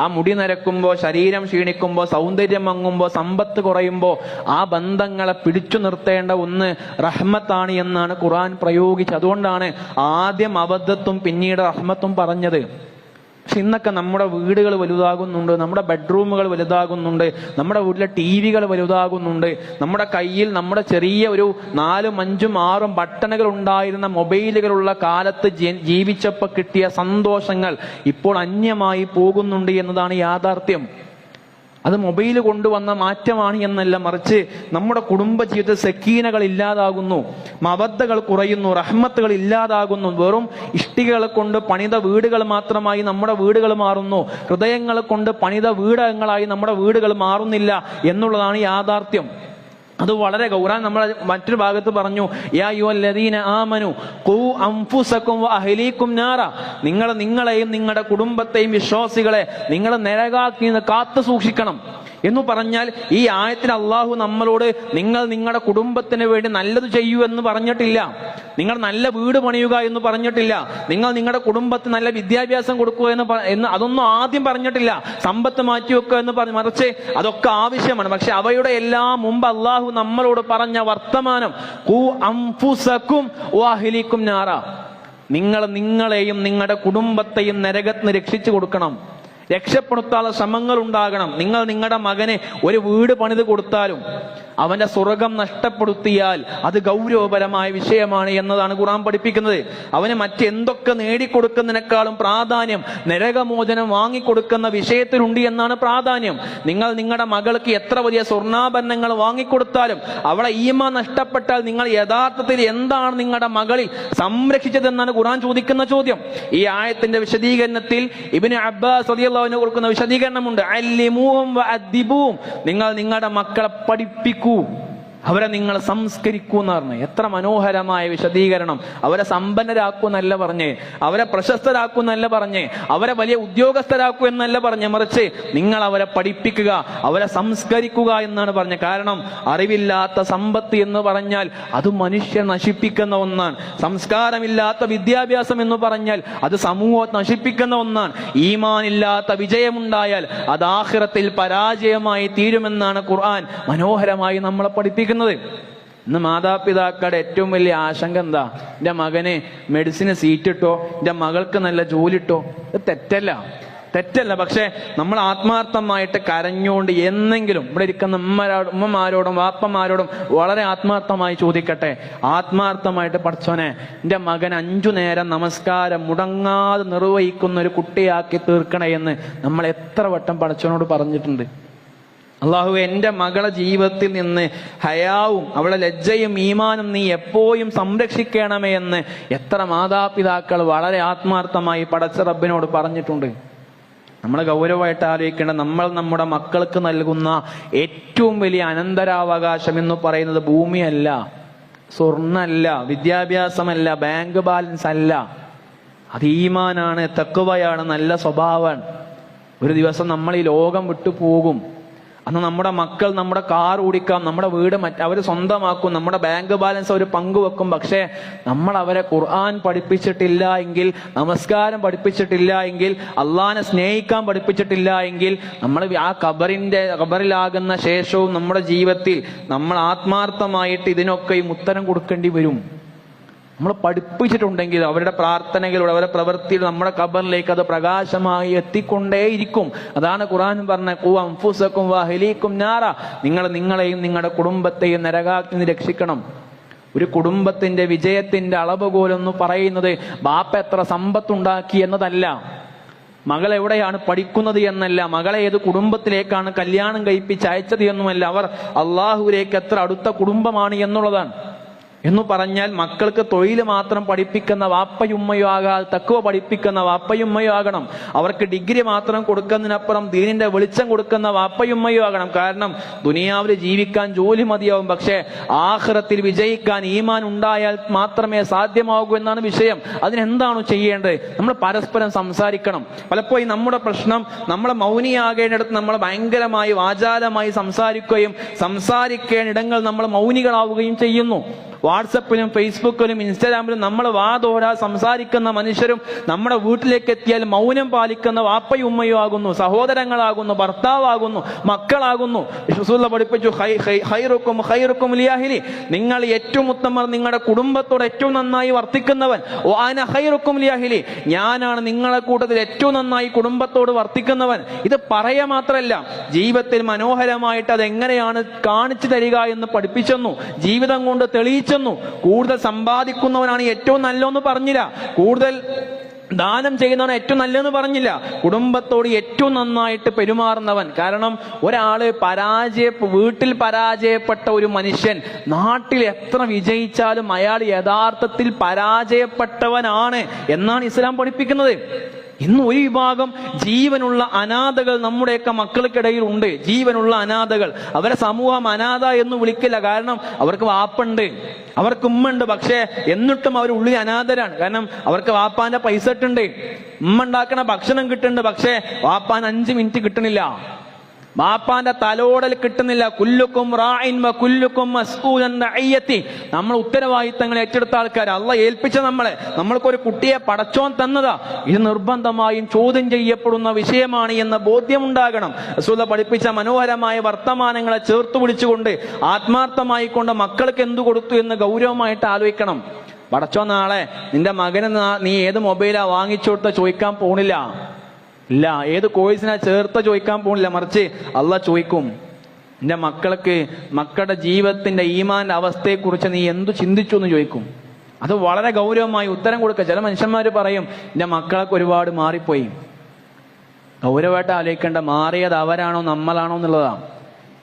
ആ മുടി നരക്കുമ്പോൾ, ശരീരം ക്ഷീണിക്കുമ്പോൾ, സൗന്ദര്യം മങ്ങുമ്പോൾ, സമ്പത്ത് കുറയുമ്പോൾ ആ ബന്ധങ്ങളെ പിടിച്ചു നിർത്തേണ്ട ഒന്ന് റഹ്മത്താണ് എന്നാണ് ഖുർആൻ പ്രയോഗിച്ചത്. അതുകൊണ്ടാണ് ആദ്യം അബദ്ധത്തും പിന്നീട് റഹ്മത്തും പറഞ്ഞത്. പക്ഷെ ഇന്നൊക്കെ നമ്മുടെ വീടുകൾ വലുതാകുന്നുണ്ട്, നമ്മുടെ ബെഡ്റൂമുകൾ വലുതാകുന്നുണ്ട്, നമ്മുടെ വീട്ടിലെ TV-കൾ വലുതാകുന്നുണ്ട്. നമ്മുടെ കയ്യിൽ നമ്മുടെ ചെറിയ ഒരു 4, 5, 6 ബട്ടണുകൾ ഉണ്ടായിരുന്ന മൊബൈലുകളുള്ള കാലത്ത് ജീവിച്ചപ്പോൾ കിട്ടിയ സന്തോഷങ്ങൾ ഇപ്പോൾ അന്യമായി പോകുന്നുണ്ട് എന്നതാണ് യാഥാർത്ഥ്യം. അത് മൊബൈൽ കൊണ്ടുവന്ന മാറ്റമാണ് എന്നല്ല, മറിച്ച് നമ്മുടെ കുടുംബജീവിതത്തിൽ സക്കീനകൾ ഇല്ലാതാകുന്നു, മവദ്ദകൾ കുറയുന്നു, റഹ്മത്തുകൾ ഇല്ലാതാകുന്നു. വെറും ഇഷ്ടികകളെ കൊണ്ട് പണിത വീടുകൾ മാത്രമായി നമ്മുടെ വീടുകൾ മാറുന്നു, ഹൃദയങ്ങളെ കൊണ്ട് പണിത വീടകങ്ങളായി നമ്മുടെ വീടുകൾ മാറുന്നില്ല എന്നുള്ളതാണ് യാഥാർത്ഥ്യം. അത് വളരെ ഖുർആൻ നമ്മൾ മറ്റൊരു ഭാഗത്ത് പറഞ്ഞു, യാ അയ്യുഹല്ലദീന ആമനു ഖൂ അൻഫുസകും വഅഹ്ലീകും നാറ. നിങ്ങളെയും നിങ്ങളുടെ കുടുംബത്തെയും വിശ്വാസികളെ നിങ്ങൾ നരകാഗ്നിയിൽ നിന്ന് കാത്തു സൂക്ഷിക്കണം. എന്ന് പറഞ്ഞാൽ ഈ ആയത്തിൽ അള്ളാഹു നമ്മളോട് നിങ്ങൾ നിങ്ങളുടെ കുടുംബത്തിന് വേണ്ടി നല്ലത് ചെയ്യൂ എന്ന് പറഞ്ഞിട്ടില്ല. നിങ്ങൾ നല്ല വീട് പണിയുക എന്ന് പറഞ്ഞിട്ടില്ല. നിങ്ങൾ നിങ്ങളുടെ കുടുംബത്തിന് നല്ല വിദ്യാഭ്യാസം കൊടുക്കുക എന്ന് അതൊന്നും ആദ്യം പറഞ്ഞിട്ടില്ല. സമ്പത്ത് മാറ്റിവെക്കുക എന്ന് പറഞ്ഞു. മറിച്ച് അതൊക്കെ ആവശ്യമാണ്. പക്ഷെ അവയുടെ എല്ലാം മുമ്പ് അള്ളാഹു നമ്മളോട് പറഞ്ഞ വർത്തമാനം ഖൂ അൻഫുസകും വഅഹ്ലികും നാറ, നിങ്ങൾ നിങ്ങളെയും നിങ്ങളുടെ കുടുംബത്തെയും നരകത്തിന് രക്ഷിച്ചു കൊടുക്കണം, രക്ഷപ്പെടുത്താനുള്ള ശ്രമങ്ങൾ ഉണ്ടാകണം. നിങ്ങൾ നിങ്ങളുടെ മകന് ഒരു വീട് പണിത് കൊടുത്താലും അവന്റെ സ്വർഗം നഷ്ടപ്പെടുത്തിയാൽ അത് ഗൗരവപരമായ വിഷയമാണ് എന്നതാണ് ഖുർആൻ പഠിപ്പിക്കുന്നത്. അവന് മറ്റെന്തൊക്കെ നേടിക്കൊടുക്കുന്നതിനേക്കാളും പ്രാധാന്യം നരകമോചനം വാങ്ങിക്കൊടുക്കുന്ന വിഷയത്തിലുണ്ട് എന്നാണ് പ്രാധാന്യം. നിങ്ങൾ നിങ്ങളുടെ മകൾക്ക് എത്ര വലിയ സ്വർണ്ണാഭരണങ്ങൾ വാങ്ങിക്കൊടുത്താലും അവളെ ഈമാൻ നഷ്ടപ്പെട്ടാൽ നിങ്ങൾ യഥാർത്ഥത്തിൽ എന്താണ് നിങ്ങളുടെ മകളിൽ സംരക്ഷിച്ചതെന്നാണ് ഖുർആൻ ചോദിക്കുന്ന ചോദ്യം. ഈ ആയത്തിന്റെ വിശദീകരണത്തിൽ ഇബ്നു അബ്ബാസ് റളിയല്ലാഹു അൻഹു കൊടുക്കുന്ന വിശദീകരണമുണ്ട്. അല്ലിമൂഹും വഅദ്ദിബൂഹും, നിങ്ങൾ നിങ്ങളുടെ മക്കളെ പഠിപ്പിക്കൂ, അവരെ നിങ്ങൾ സംസ്കരിക്കൂ എന്ന് പറഞ്ഞു. എത്ര മനോഹരമായ വിശദീകരണം. അവരെ സമ്പന്നരാക്കൂ എന്നല്ല പറഞ്ഞേ, അവരെ പ്രശസ്തരാക്കൂ എന്നല്ല പറഞ്ഞേ, അവരെ വലിയ ഉദ്യോഗസ്ഥരാക്കൂ എന്നല്ല പറഞ്ഞേ, മറിച്ച് നിങ്ങൾ അവരെ പഠിപ്പിക്കുക, അവരെ സംസ്കരിക്കുക എന്നാണ് പറഞ്ഞത്. കാരണം അറിവില്ലാത്ത സമ്പത്ത് എന്ന് പറഞ്ഞാൽ അത് മനുഷ്യൻ നശിപ്പിക്കുന്ന ഒന്നാണ്. സംസ്കാരമില്ലാത്ത വിദ്യാഭ്യാസം എന്ന് പറഞ്ഞാൽ അത് സമൂഹത്തെ നശിപ്പിക്കുന്ന ഒന്നാണ്. ഈമാനില്ലാത്ത വിജയമുണ്ടായാൽ അത് ആഖിറത്തിൽ പരാജയമായി തീരുമെന്നാണ് ഖുർആൻ മനോഹരമായി നമ്മളെ പഠിപ്പിക്കുന്നത്. ഇന്ന് മാതാപിതാക്കളുടെ ഏറ്റവും വലിയ ആശങ്ക എന്താ? എൻ്റെ മകന് മെഡിസിന് സീറ്റ് ഇട്ടോ, എൻ്റെ മകൾക്ക് നല്ല ജോലി ഇട്ടോ. ഇത് തെറ്റല്ല. പക്ഷെ നമ്മൾ ആത്മാർത്ഥമായിട്ട് കരഞ്ഞുകൊണ്ട് എന്നെങ്കിലും ഇവിടെ ഇരിക്കുന്ന ഉമ്മമാരോടും വാപ്പമാരോടും വളരെ ആത്മാർത്ഥമായി ചോദിക്കട്ടെ, ആത്മാർത്ഥമായിട്ട് പഠിച്ചോനെ എൻ്റെ മകൻ 5 നേരം നമസ്കാരം മുടങ്ങാതെ നിർവഹിക്കുന്ന ഒരു കുട്ടിയാക്കി തീർക്കണേ എന്ന് നമ്മൾ എത്ര വട്ടം പഠിച്ചവനോട് പറഞ്ഞിട്ടുണ്ട്? അള്ളാഹു എൻ്റെ മകളെ ജീവിതത്തിൽ നിന്ന് ഹയാവും അവളെ ലജ്ജയും ഈമാനും നീ എപ്പോഴും സംരക്ഷിക്കണമേ എന്ന് എത്ര മാതാപിതാക്കൾ വളരെ ആത്മാർത്ഥമായി പടച്ച റബ്ബിനോട് പറഞ്ഞിട്ടുണ്ട്. നമ്മൾ ഗൗരവമായിട്ട് ആലോചിക്കേണ്ട, നമ്മൾ നമ്മുടെ മക്കൾക്ക് നൽകുന്ന ഏറ്റവും വലിയ അനന്തരാവകാശം എന്ന് പറയുന്നത് ഭൂമിയല്ല, സ്വർണ്ണല്ല, വിദ്യാഭ്യാസമല്ല, ബാങ്ക് ബാലൻസ് അല്ല. അത് ഈമാനാണ്, തഖ്വയാണ്, നല്ല സ്വഭാവമാണ്. ഒരു ദിവസം നമ്മൾ ഈ ലോകം വിട്ടു പോകും. അന്ന് നമ്മുടെ മക്കൾ നമ്മുടെ കാർ ഓടിക്കാം, നമ്മുടെ വീട് അവർ സ്വന്തമാക്കും, നമ്മുടെ ബാങ്ക് ബാലൻസ് അവർ പങ്കുവെക്കും. പക്ഷേ നമ്മൾ അവരെ ഖുർആൻ പഠിപ്പിച്ചിട്ടില്ല എങ്കിൽ, നമസ്കാരം പഠിപ്പിച്ചിട്ടില്ല എങ്കിൽ, അള്ളാഹിനെ സ്നേഹിക്കാൻ പഠിപ്പിച്ചിട്ടില്ല എങ്കിൽ, നമ്മൾ ആ ഖബറിലാകുന്ന ശേഷവും നമ്മുടെ ജീവിതത്തിൽ നമ്മൾ ആത്മാർത്ഥമായിട്ട് ഇതിനൊക്കെയും ഉത്തരം കൊടുക്കേണ്ടി വരും. നമ്മൾ പഠിപ്പിച്ചിട്ടുണ്ടെങ്കിൽ അവരുടെ പ്രാർത്ഥനകളിലൂടെ അവരുടെ പ്രവൃത്തിയിലൂടെ നമ്മുടെ ഖബറിലേക്ക് അത് പ്രകാശമായി എത്തിക്കൊണ്ടേയിരിക്കും. അതാണ് ഖുർആൻ പറഞ്ഞ ഖൂ അൻഫുസകും വഅഹ്ലികും നാറ, നിങ്ങൾ നിങ്ങളെയും നിങ്ങളുടെ കുടുംബത്തെയും നരകത്തിൽ നിന്ന് രക്ഷിക്കണം. ഒരു കുടുംബത്തിന്റെ വിജയത്തിന്റെ അളവുകോലെന്ന് പറയുന്നത് ബാപ്പ എത്ര സമ്പത്തുണ്ടാക്കി എന്നതല്ല, മകൾ എവിടെയാണ് പഠിക്കുന്നത് എന്നല്ല, മകളെ ഏത് കുടുംബത്തിലേക്കാണ് കല്യാണം കഴിപ്പിച്ച് അയച്ചത് എന്നുമല്ല, അവർ അള്ളാഹുവിലേക്ക് എത്ര അടുത്ത കുടുംബമാണ് എന്നുള്ളതാണ്. എന്ന് പറഞ്ഞാൽ മക്കൾക്ക് തൊഴിൽ മാത്രം പഠിപ്പിക്കുന്ന വാപ്പയുമ്മയോ ആകാതെ തഖ്വ പഠിപ്പിക്കുന്ന വാപ്പയുമ്മയോ ആകണം. അവർക്ക് ഡിഗ്രി മാത്രം കൊടുക്കുന്നതിനപ്പുറം ദീനിന്റെ വെളിച്ചം കൊടുക്കുന്ന വാപ്പയുമ്മയോ ആകണം. കാരണം ദുനിയാവിൽ ജീവിക്കാൻ ജോലി മതിയാവും, പക്ഷേ ആഖിറത്തിൽ വിജയിക്കാൻ ഈമാൻ ഉണ്ടായാൽ മാത്രമേ സാധ്യമാകൂ എന്നാണ് വിഷയം. അതിനെന്താണ് ചെയ്യേണ്ടത്? നമ്മൾ പരസ്പരം സംസാരിക്കണം. പലപ്പോഴും നമ്മുടെ പ്രശ്നം നമ്മൾ മൗനിയാകേണ്ടിടത്ത് നമ്മൾ ഭയങ്കരമായി വാചാലമായി സംസാരിക്കുകയും സംസാരിക്കേണ്ട ഇടങ്ങൾ നമ്മൾ മൗനികളാവുകയും ചെയ്യുന്നു. വാട്സപ്പിലും ഫേസ്ബുക്കിലും ഇൻസ്റ്റാഗ്രാമിലും നമ്മൾ വാതോരാ സംസാരിക്കുന്ന മനുഷ്യരും നമ്മുടെ വീട്ടിലേക്ക് എത്തിയാൽ മൗനം പാലിക്കുന്ന വാപ്പയും ഉമ്മയും ആകുന്നു, സഹോദരങ്ങളാകുന്നു, ഭർത്താവാകുന്നു, മക്കളാകുന്നു. റസൂലുള്ളാഹി പഠിപ്പിച്ചു ഖൈറുക്കും ഖൈറുക്കും ലിഅഹ്ലി, നിങ്ങൾ ഏറ്റവും ഉത്തമർ നിങ്ങളുടെ കുടുംബത്തോട് ഏറ്റവും നന്നായി വർത്തിക്കുന്നവൻ. വഅന ഖൈറുക്കും ലിഅഹ്ലി, ഞാനാണ് നിങ്ങളുടെ കൂട്ടത്തിൽ ഏറ്റവും നന്നായി കുടുംബത്തോട് വർത്തിക്കുന്നവൻ. ഇത് പറയാ മാത്രമല്ല, ജീവിതത്തിൽ മനോഹരമായിട്ട് അതെങ്ങനെയാണ് കാണിച്ചു തരിക എന്ന് പഠിപ്പിച്ചെന്നു, ജീവിതം കൊണ്ട് തെളിയിച്ചു. കൂടുതൽ സമ്പാദിക്കുന്നവനാണ് ഏറ്റവും നല്ലതെന്ന് പറഞ്ഞില്ല, കൂടുതൽ ദാനം ചെയ്യുന്നവൻ ഏറ്റവും നല്ലതെന്ന് പറഞ്ഞില്ല, കുടുംബത്തോട് ഏറ്റവും നന്നായിട്ട് പെരുമാറുന്നവൻ. കാരണം ഒരാള് വീട്ടിൽ പരാജയപ്പെട്ട ഒരു മനുഷ്യൻ നാട്ടിൽ എത്ര വിജയിച്ചാലും അയാൾ യഥാർത്ഥത്തിൽ പരാജയപ്പെട്ടവനാണ് എന്നാണ് ഇസ്ലാം പഠിപ്പിക്കുന്നത്. ഇന്ന് ഒരു വിഭാഗം ജീവനുള്ള അനാഥകൾ നമ്മുടെയൊക്കെ മക്കൾക്കിടയിൽ ഉണ്ട്. ജീവനുള്ള അനാഥകൾ, അവരെ സമൂഹം അനാഥ എന്ന് വിളിക്കില്ല. കാരണം അവർക്ക് വാപ്പുണ്ട്, അവർക്ക് ഉമ്മുണ്ട്, പക്ഷേ എന്നിട്ടും അവർ ഉള്ളിൽ അനാഥരാണ്. കാരണം അവർക്ക് വാപ്പാന്റെ പൈസ ഇട്ടുണ്ട്, ഉമ്മ ഉണ്ടാക്കണ ഭക്ഷണം കിട്ടുന്നുണ്ട്, പക്ഷേ വാപ്പാൻ 5 മിനിറ്റ് കിട്ടണില്ല. ബാപ്പാന്റെ തലോടൽ കിട്ടുന്നില്ല. കുല്ലുക്കും റാഇൻ വ കുല്ലുക്കും മസ്ഊലൻ റഇയത്തി. നമ്മൾ ഉത്തരവാദിത്തങ്ങൾ ഏറ്റെടുത്ത ആൾക്കാർ, അള്ളാഹ് ഏൽപ്പിച്ച നമ്മൾക്കൊരു കുട്ടിയെ പടച്ചോൻ തന്നതാ. ഇത് നിർബന്ധമായും ചോദ്യം ചെയ്യപ്പെടുന്ന വിഷയമാണ് എന്ന ബോധ്യമുണ്ടാകണം. റസൂൽ പഠിപ്പിച്ച മനോഹരമായ വർത്തമാനങ്ങളെ ചേർത്ത് പിടിച്ചുകൊണ്ട് ആത്മാർത്ഥമായി കൊണ്ട് മക്കൾക്ക് എന്തു കൊടുത്തു എന്ന് ഗൗരവമായിട്ട് ആലോചിക്കണം. പടച്ചോൻ നാളെ നിന്റെ മകന് നീ ഏത് മൊബൈലാ വാങ്ങിച്ചു കൊടുത്ത ചോദിക്കാൻ പോണില്ല. ഇല്ല, ഏത് കോഴ്സിനാ ചേർത്ത ചോദിക്കാൻ പോണില്ല. മറിച്ച് അള്ളാഹ് ചോദിക്കും, നിന്റെ മക്കൾക്ക് മക്കളുടെ ജീവിതത്തിന്റെ ഈമാന്റെ അവസ്ഥയെക്കുറിച്ച് നീ എന്തു ചിന്തിച്ചു എന്ന് ചോദിക്കും. അത് വളരെ ഗൗരവമായി ഉത്തരം കൊടുക്കുക. ചില മനുഷ്യന്മാർ പറയും, നിന്റെ മക്കളൊക്കെ ഒരുപാട് മാറിപ്പോയി. ഗൗരവമായിട്ട് ആലോചിക്കേണ്ട, മാറിയത് അവരാണോ നമ്മളാണോ എന്നുള്ളതാണ്.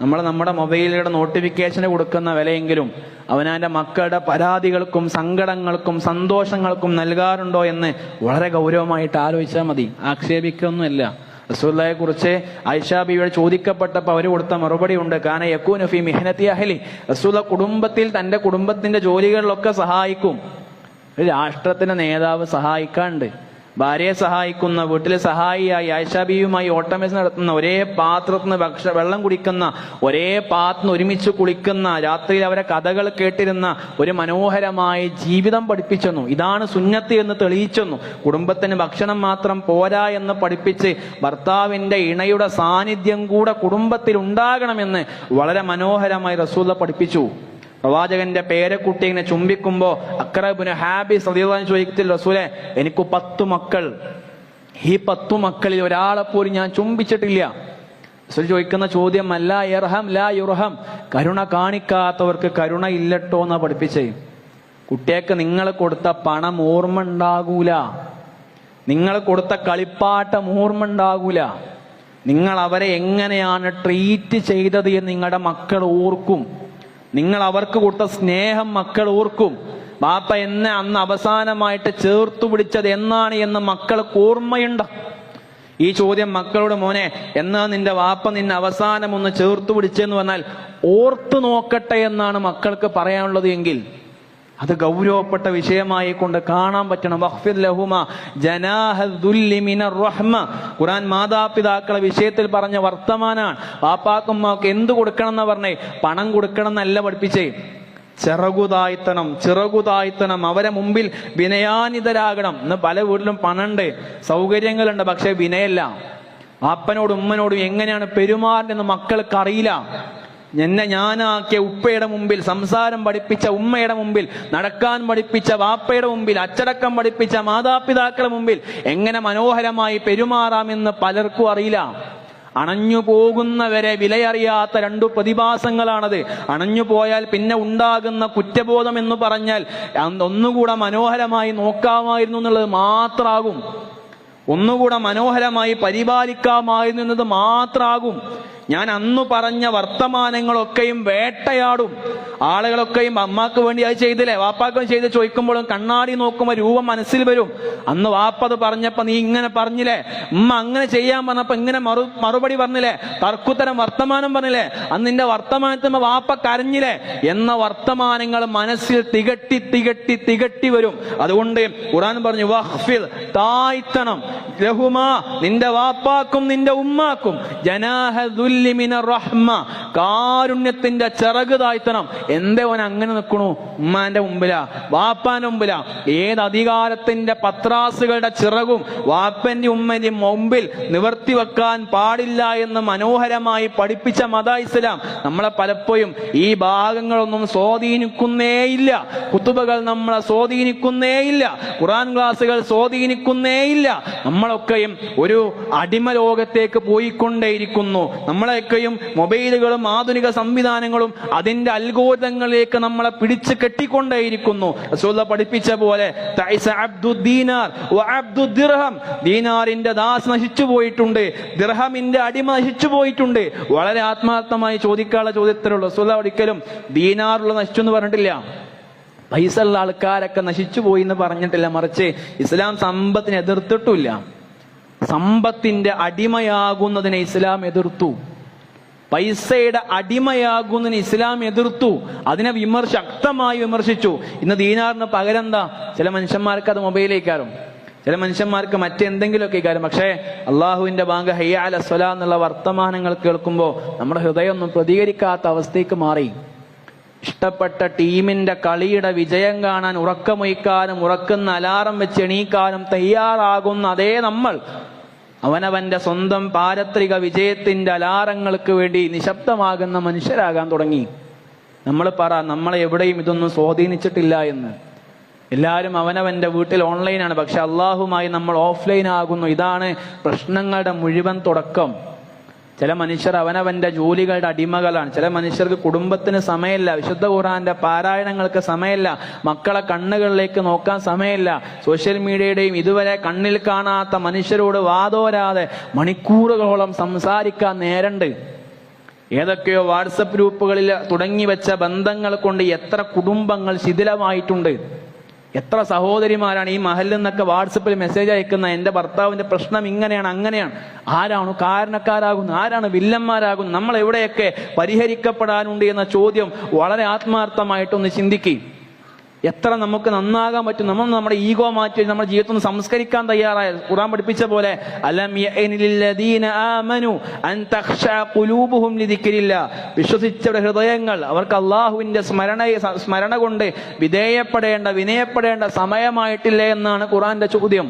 നമ്മുടെ മൊബൈലിലൂടെ നോട്ടിഫിക്കേഷന് കൊടുക്കുന്ന വിലയെങ്കിലും അവനാന്റെ മക്കളുടെ പരാതികൾക്കും സങ്കടങ്ങൾക്കും സന്തോഷങ്ങൾക്കും നൽകാറുണ്ടോ എന്ന് വളരെ ഗൗരവമായിട്ട് ആലോചിച്ചാൽ മതി. ആക്ഷേപിക്കൊന്നുമില്ല. റസൂലുള്ളാഹിയെ കുറിച്ച് ആയിഷ ബീവിയോട് ചോദിക്കപ്പെട്ടപ്പോൾ അവർ കൊടുത്ത മറുപടി ഉണ്ട്. കാന യകൂനു ഫീ മിഹ്നതി അഹ്ലി. റസൂലുള്ളാഹി കുടുംബത്തിൽ തന്റെ കുടുംബത്തിന്റെ ജോലികളിലൊക്കെ സഹായിക്കും. ഒരു രാഷ്ട്രത്തിന്റെ നേതാവ് സഹായിക്കാണ്ട്, ഭാര്യയെ സഹായിക്കുന്ന, വീട്ടിലെ സഹായിയായി ആയിഷ ബീവിയുമായി ഓട്ടമേഴ്സ് നടത്തുന്ന, ഒരേ പാത്രത്തിൽ നിന്ന് വെള്ളം കുടിക്കുന്ന, ഒരേ പാത്രത്തിന് ഒരുമിച്ച് കുളിക്കുന്ന, രാത്രിയിൽ അവരെ കഥകൾ കേട്ടിരുന്ന ഒരു മനോഹരമായ ജീവിതം പഠിപ്പിച്ചെന്നു. ഇതാണ് സുന്നത്ത് എന്ന് തെളിയിച്ചെന്നു. കുടുംബത്തിന് ഭക്ഷണം മാത്രം പോരാ എന്ന് പഠിപ്പിച്ച് ഭർത്താവിന്റെ ഇണയുടെ സാന്നിധ്യം കൂടെ കുടുംബത്തിൽ ഉണ്ടാകണമെന്ന് വളരെ മനോഹരമായി റസൂൽ പഠിപ്പിച്ചു. പ്രവാചകന്റെ പേരക്കുട്ടി ഇങ്ങനെ ചുംബിക്കുമ്പോ അഖ്റ ഇബ്നു ഹാബിസ് റളിയല്ലാഹു അൻഹു ചോദിക്കത്തില്ല, റസൂലേ എനിക്ക് 10 മക്കൾ, ഈ 10 മക്കളിൽ ഒരാളെ പോലും ഞാൻ ചുംബിച്ചിട്ടില്ല. റസൂൽ ചോദിക്കുന്ന ചോദ്യം അല്ലാ യർഹം ലാ യുർഹം, കരുണ കാണിക്കാത്തവർക്ക് കരുണ ഇല്ലട്ടോ എന്നാ പഠിപ്പിച്ചേ. കുട്ടിയേക്ക് നിങ്ങൾ കൊടുത്ത പണം ഓർമ്മ ഉണ്ടാകൂല, നിങ്ങൾ കൊടുത്ത കളിപ്പാട്ടം ഓർമ്മ ഉണ്ടാകൂല, നിങ്ങൾ അവരെ എങ്ങനെയാണ് ട്രീറ്റ് ചെയ്തത് എന്ന് നിങ്ങളുടെ മക്കൾ ഓർക്കും. നിങ്ങൾ അവർക്ക് കൊടുത്ത സ്നേഹം മക്കൾ ഓർക്കും. ബാപ്പ എന്നെ അന്ന് അവസാനമായിട്ട് ചേർത്തു പിടിച്ചത് എന്നാണ് എന്ന് മക്കൾക്ക് ഓർമ്മയുണ്ട്. ഈ ചോദ്യം മക്കളോട്, മോനെ എന്നാ നിന്റെ വാപ്പ നിന്നെ അവസാനം ഒന്ന് ചേർത്തു പിടിച്ചെന്ന് പറഞ്ഞാൽ ഓർത്തു നോക്കട്ടെ എന്നാണ് മക്കൾക്ക് പറയാനുള്ളത് എങ്കിൽ അത് ഗൗരവപ്പെട്ട വിഷയമായി കൊണ്ട് കാണാൻ പറ്റണം. വഖ്ഫിർ ലഹുമാ ജനാഹദ്ദുല്ലി മിനർ റഹ്മ. ഖുർആൻ മാതാപിതാക്കളെ വിഷയത്തിൽ പറഞ്ഞ വർത്തമാനാണ്. പാപ്പാക്കമ്മക്ക് എന്ത് കൊടുക്കണം എന്നാ പറഞ്ഞേ? പണം കൊടുക്കണം എന്നല്ല പഠിപ്പിച്ചേ. ചിറകുതായ്ത്തണം, അവരെ മുമ്പിൽ വിനയാനിതരാകണം. ഇന്ന് പല വീട്ടിലും പണമുണ്ട്, സൗകര്യങ്ങളുണ്ട്, പക്ഷെ വിനയല്ല. അപ്പനോടും ഉമ്മനോടും എങ്ങനെയാണ് പെരുമാറേണ്ടതെന്ന് മക്കൾക്ക് അറിയില്ല. എന്നെ ഞാനാക്കിയ ഉപ്പയുടെ മുമ്പിൽ, സംസാരം പഠിപ്പിച്ച ഉമ്മയുടെ മുമ്പിൽ, നടക്കാൻ പഠിപ്പിച്ച വാപ്പയുടെ മുമ്പിൽ, അച്ചടക്കം പഠിപ്പിച്ച മാതാപിതാക്കളുടെ മുമ്പിൽ എങ്ങനെ മനോഹരമായി പെരുമാറാമെന്ന് പലർക്കും അറിയില്ല. അണഞ്ഞു പോകുന്നവരെ വിലയറിയാത്ത 2 പ്രതിഭാസങ്ങളാണത്. അണഞ്ഞു പോയാൽ പിന്നെ ഉണ്ടാകുന്ന കുറ്റബോധം എന്ന് പറഞ്ഞാൽ ഒന്നുകൂടെ മനോഹരമായി നോക്കാമായിരുന്നു എന്നുള്ളത് മാത്രമാകും, ഒന്നുകൂടെ മനോഹരമായി പരിപാലിക്കാമായിരുന്നു എന്നത് മാത്രമാകും. ഞാൻ അന്ന് പറഞ്ഞ വർത്തമാനങ്ങളൊക്കെയും വേട്ടയാടും. ആളുകളൊക്കെയും അമ്മാക്ക് വേണ്ടി അത് ചെയ്തില്ലേ, വാപ്പാക്കും ചെയ്ത് ചോദിക്കുമ്പോഴും കണ്ണാടി നോക്കുമ്പോൾ രൂപം മനസ്സിൽ വരും. അന്ന് വാപ്പത് പറഞ്ഞപ്പോ നീ ഇങ്ങനെ പറഞ്ഞില്ലേ, ഉമ്മ അങ്ങനെ ചെയ്യാൻ പറഞ്ഞപ്പോ ഇങ്ങനെ മറുപടി പറഞ്ഞില്ലേ, തർക്കുത്തരം വർത്തമാനം പറഞ്ഞില്ലേ, അന്ന് നിന്റെ വർത്തമാനത്തിന് വാപ്പ കരഞ്ഞില്ലേ എന്ന വർത്തമാനങ്ങൾ മനസ്സിൽ തികട്ടി വരും. അതുകൊണ്ട് ഖുർആൻ പറഞ്ഞു, വഖ്ഫിൽ, താഴ്ത്തണം, ലഹുമാ, നിന്റെ വാപ്പാക്കും നിന്റെ ഉമ്മാക്കും, ജനാഹദുല്ലി മിനർ റഹ്മ, കാരുണ്യത്തിന്റെ ചിറക് താഴ്ത്തണം. എന്തേ ഓൻ അങ്ങനെ നിൽക്കണു? ഉമ്മാന്റെ മുമ്പിലാ, വാപ്പാന്റെ മുമ്പിലാ. ഏത് അധികാരത്തിന്റെ പത്രാസുകളുടെ ചിറകും വാപ്പന്റെ ഉമ്മന്റെ മുമ്പിൽ നിവർത്തി വെക്കാൻ പാടില്ല എന്ന് മനോഹരമായി പഠിപ്പിച്ച മത ഇസ്ലാം നമ്മളെ പലപ്പോഴും ഈ ഭാഗങ്ങളൊന്നും സ്വാധീനിക്കുന്നേയില്ല. കുത്തുബകൾ നമ്മളെ സ്വാധീനിക്കുന്നേയില്ല, ഖുർആൻ ക്ലാസുകൾ സ്വാധീനിക്കുന്നേയില്ല. നമ്മളൊക്കെയും ഒരു അടിമ ലോകത്തേക്ക് പോയിക്കൊണ്ടേയിരിക്കുന്നു. നമ്മളൊക്കെയും മൊബൈലുകളും ആധുനിക സംവിധാനങ്ങളും അതിന്റെ അൽഗോരിതങ്ങളിലേക്ക് നമ്മളെ പിടിച്ചു കെട്ടിക്കൊണ്ടേയിരിക്കുന്നു. റസൂലുള്ളാഹി പഠിപ്പിച്ച പോലെ ദീനാറിന്റെ ദാസ് നശിച്ചു പോയിട്ടുണ്ട്, ദിർഹമിന്റെ അടിമ നശിച്ചു പോയിട്ടുണ്ട്. വളരെ ആത്മാർത്ഥമായി ചോദിക്കാനുള്ള ചോദ്യത്തിലുള്ള റസൂലുള്ളാഹി ഒരിക്കലും ദീനാറുള്ള നശിച്ചു എന്ന് പറഞ്ഞിട്ടില്ല, പൈസ ഉള്ള ആൾക്കാരൊക്കെ നശിച്ചു പോയി എന്ന് പറഞ്ഞിട്ടില്ല. മറിച്ച് ഇസ്ലാം സമ്പത്തിനെ എതിർത്തിട്ടില്ല. സമ്പത്തിന്റെ അടിമയാകുന്നതിനെ ഇസ്ലാം എതിർത്തു. പൈസയുടെ അടിമയാകുന്നതിന് ഇസ്ലാം എതിർത്തു. അതിനെ ശക്തമായി വിമർശിച്ചു. ഇന്ന് ദീനാറിന് പകരം എന്താ? ചില മനുഷ്യന്മാർക്ക് അത് മൊബൈലേക്കാരും. ചില മനുഷ്യന്മാർക്ക് മറ്റെന്തെങ്കിലുമൊക്കെ കാര്യം, പക്ഷേ അള്ളാഹുവിന്റെ ബാങ്ക് ഹയ്യ അല സ്വലാ എന്നുള്ള വർത്തമാനങ്ങൾ കേൾക്കുമ്പോൾ നമ്മുടെ ഹൃദയം ഒന്നും പ്രതികരിക്കാത്ത അവസ്ഥയ്ക്ക് മാറി. ഇഷ്ടപ്പെട്ട ടീമിന്റെ കളിയുടെ വിജയം കാണാൻ ഉറക്കമൊയ്ക്കാനും ഉറക്കുന്ന അലാറം വെച്ച് എണീക്കാനും തയ്യാറാകുന്ന അതേ നമ്മൾ അവനവന്റെ സ്വന്തം പാരത്രിക വിജയത്തിന്റെ അലാറങ്ങൾക്ക് വേണ്ടി നിശബ്ദമാകുന്ന മനുഷ്യരാകാൻ തുടങ്ങി. നമ്മളെ എവിടെയും ഇതൊന്നും സ്വാധീനിച്ചിട്ടില്ല എന്ന്. എല്ലാവരും അവനവന്റെ വീട്ടിൽ ഓൺലൈനാണ്, പക്ഷെ അള്ളാഹുമായി നമ്മൾ ഓഫ്ലൈൻ ആകുന്നു. ഇതാണ് പ്രശ്നങ്ങളുടെ മുഴുവൻ തുടക്കം. ചില മനുഷ്യർ അവനവന്റെ ജോലികളുടെ അടിമകളാണ്. ചില മനുഷ്യർക്ക് കുടുംബത്തിന് സമയമില്ല, വിശുദ്ധ ഖുർആന്റെ പാരായണങ്ങൾക്ക് സമയമില്ല, മക്കളെ കണ്ണുകളിലേക്ക് നോക്കാൻ സമയമില്ല. സോഷ്യൽ മീഡിയയുടെയും ഇതുവരെ കണ്ണിൽ കാണാത്ത മനുഷ്യരോട് വാതോരാതെ മണിക്കൂറുകളോളം സംസാരിക്കാൻ നേരണ്ട്. ഏതൊക്കെയോ വാട്സപ്പ് ഗ്രൂപ്പുകളിൽ തുടങ്ങി വെച്ച ബന്ധങ്ങൾ കൊണ്ട് എത്ര കുടുംബങ്ങൾ ശിഥിലമായിട്ടുണ്ട്. എത്ര സഹോദരിമാരാണ് ഈ മഹലിൽ നിന്നൊക്കെ വാട്സപ്പിൽ മെസ്സേജ് അയക്കുന്ന, എൻ്റെ ഭർത്താവിന്റെ പ്രശ്നം ഇങ്ങനെയാണ് അങ്ങനെയാണ്. ആരാണ് കാരണക്കാരാകുന്നത്? ആരാണ് വില്ലന്മാരാകുന്നത്? നമ്മൾ എവിടെയൊക്കെ പരിഹരിക്കപ്പെടാനുണ്ട് എന്ന ചോദ്യം വളരെ ആത്മാർത്ഥമായിട്ടൊന്ന് ചിന്തിക്കുക. എത്ര നമുക്ക് നന്നാകാൻ പറ്റും? നമ്മൾ നമ്മുടെ ഈഗോ മാറ്റി നമ്മുടെ ജീവിതത്തിൽ നിന്ന് സംസ്കരിക്കാൻ തയ്യാറായ ഖുർആൻ പഠിപ്പിച്ച പോലെ അലം യഅനിലില്ലദീന ആമനു അൻ തഖ്ശഅ ഖുലൂബുഹും ലിദിക്രില്ലാ, വിശ്വസിച്ചവരുടെ ഹൃദയങ്ങൾ അവർക്ക് അള്ളാഹുവിന്റെ സ്മരണ കൊണ്ട് വിനയപ്പെടേണ്ട സമയമായിട്ടില്ലേ എന്നാണ് ഖുർആന്റെ ചോദ്യം.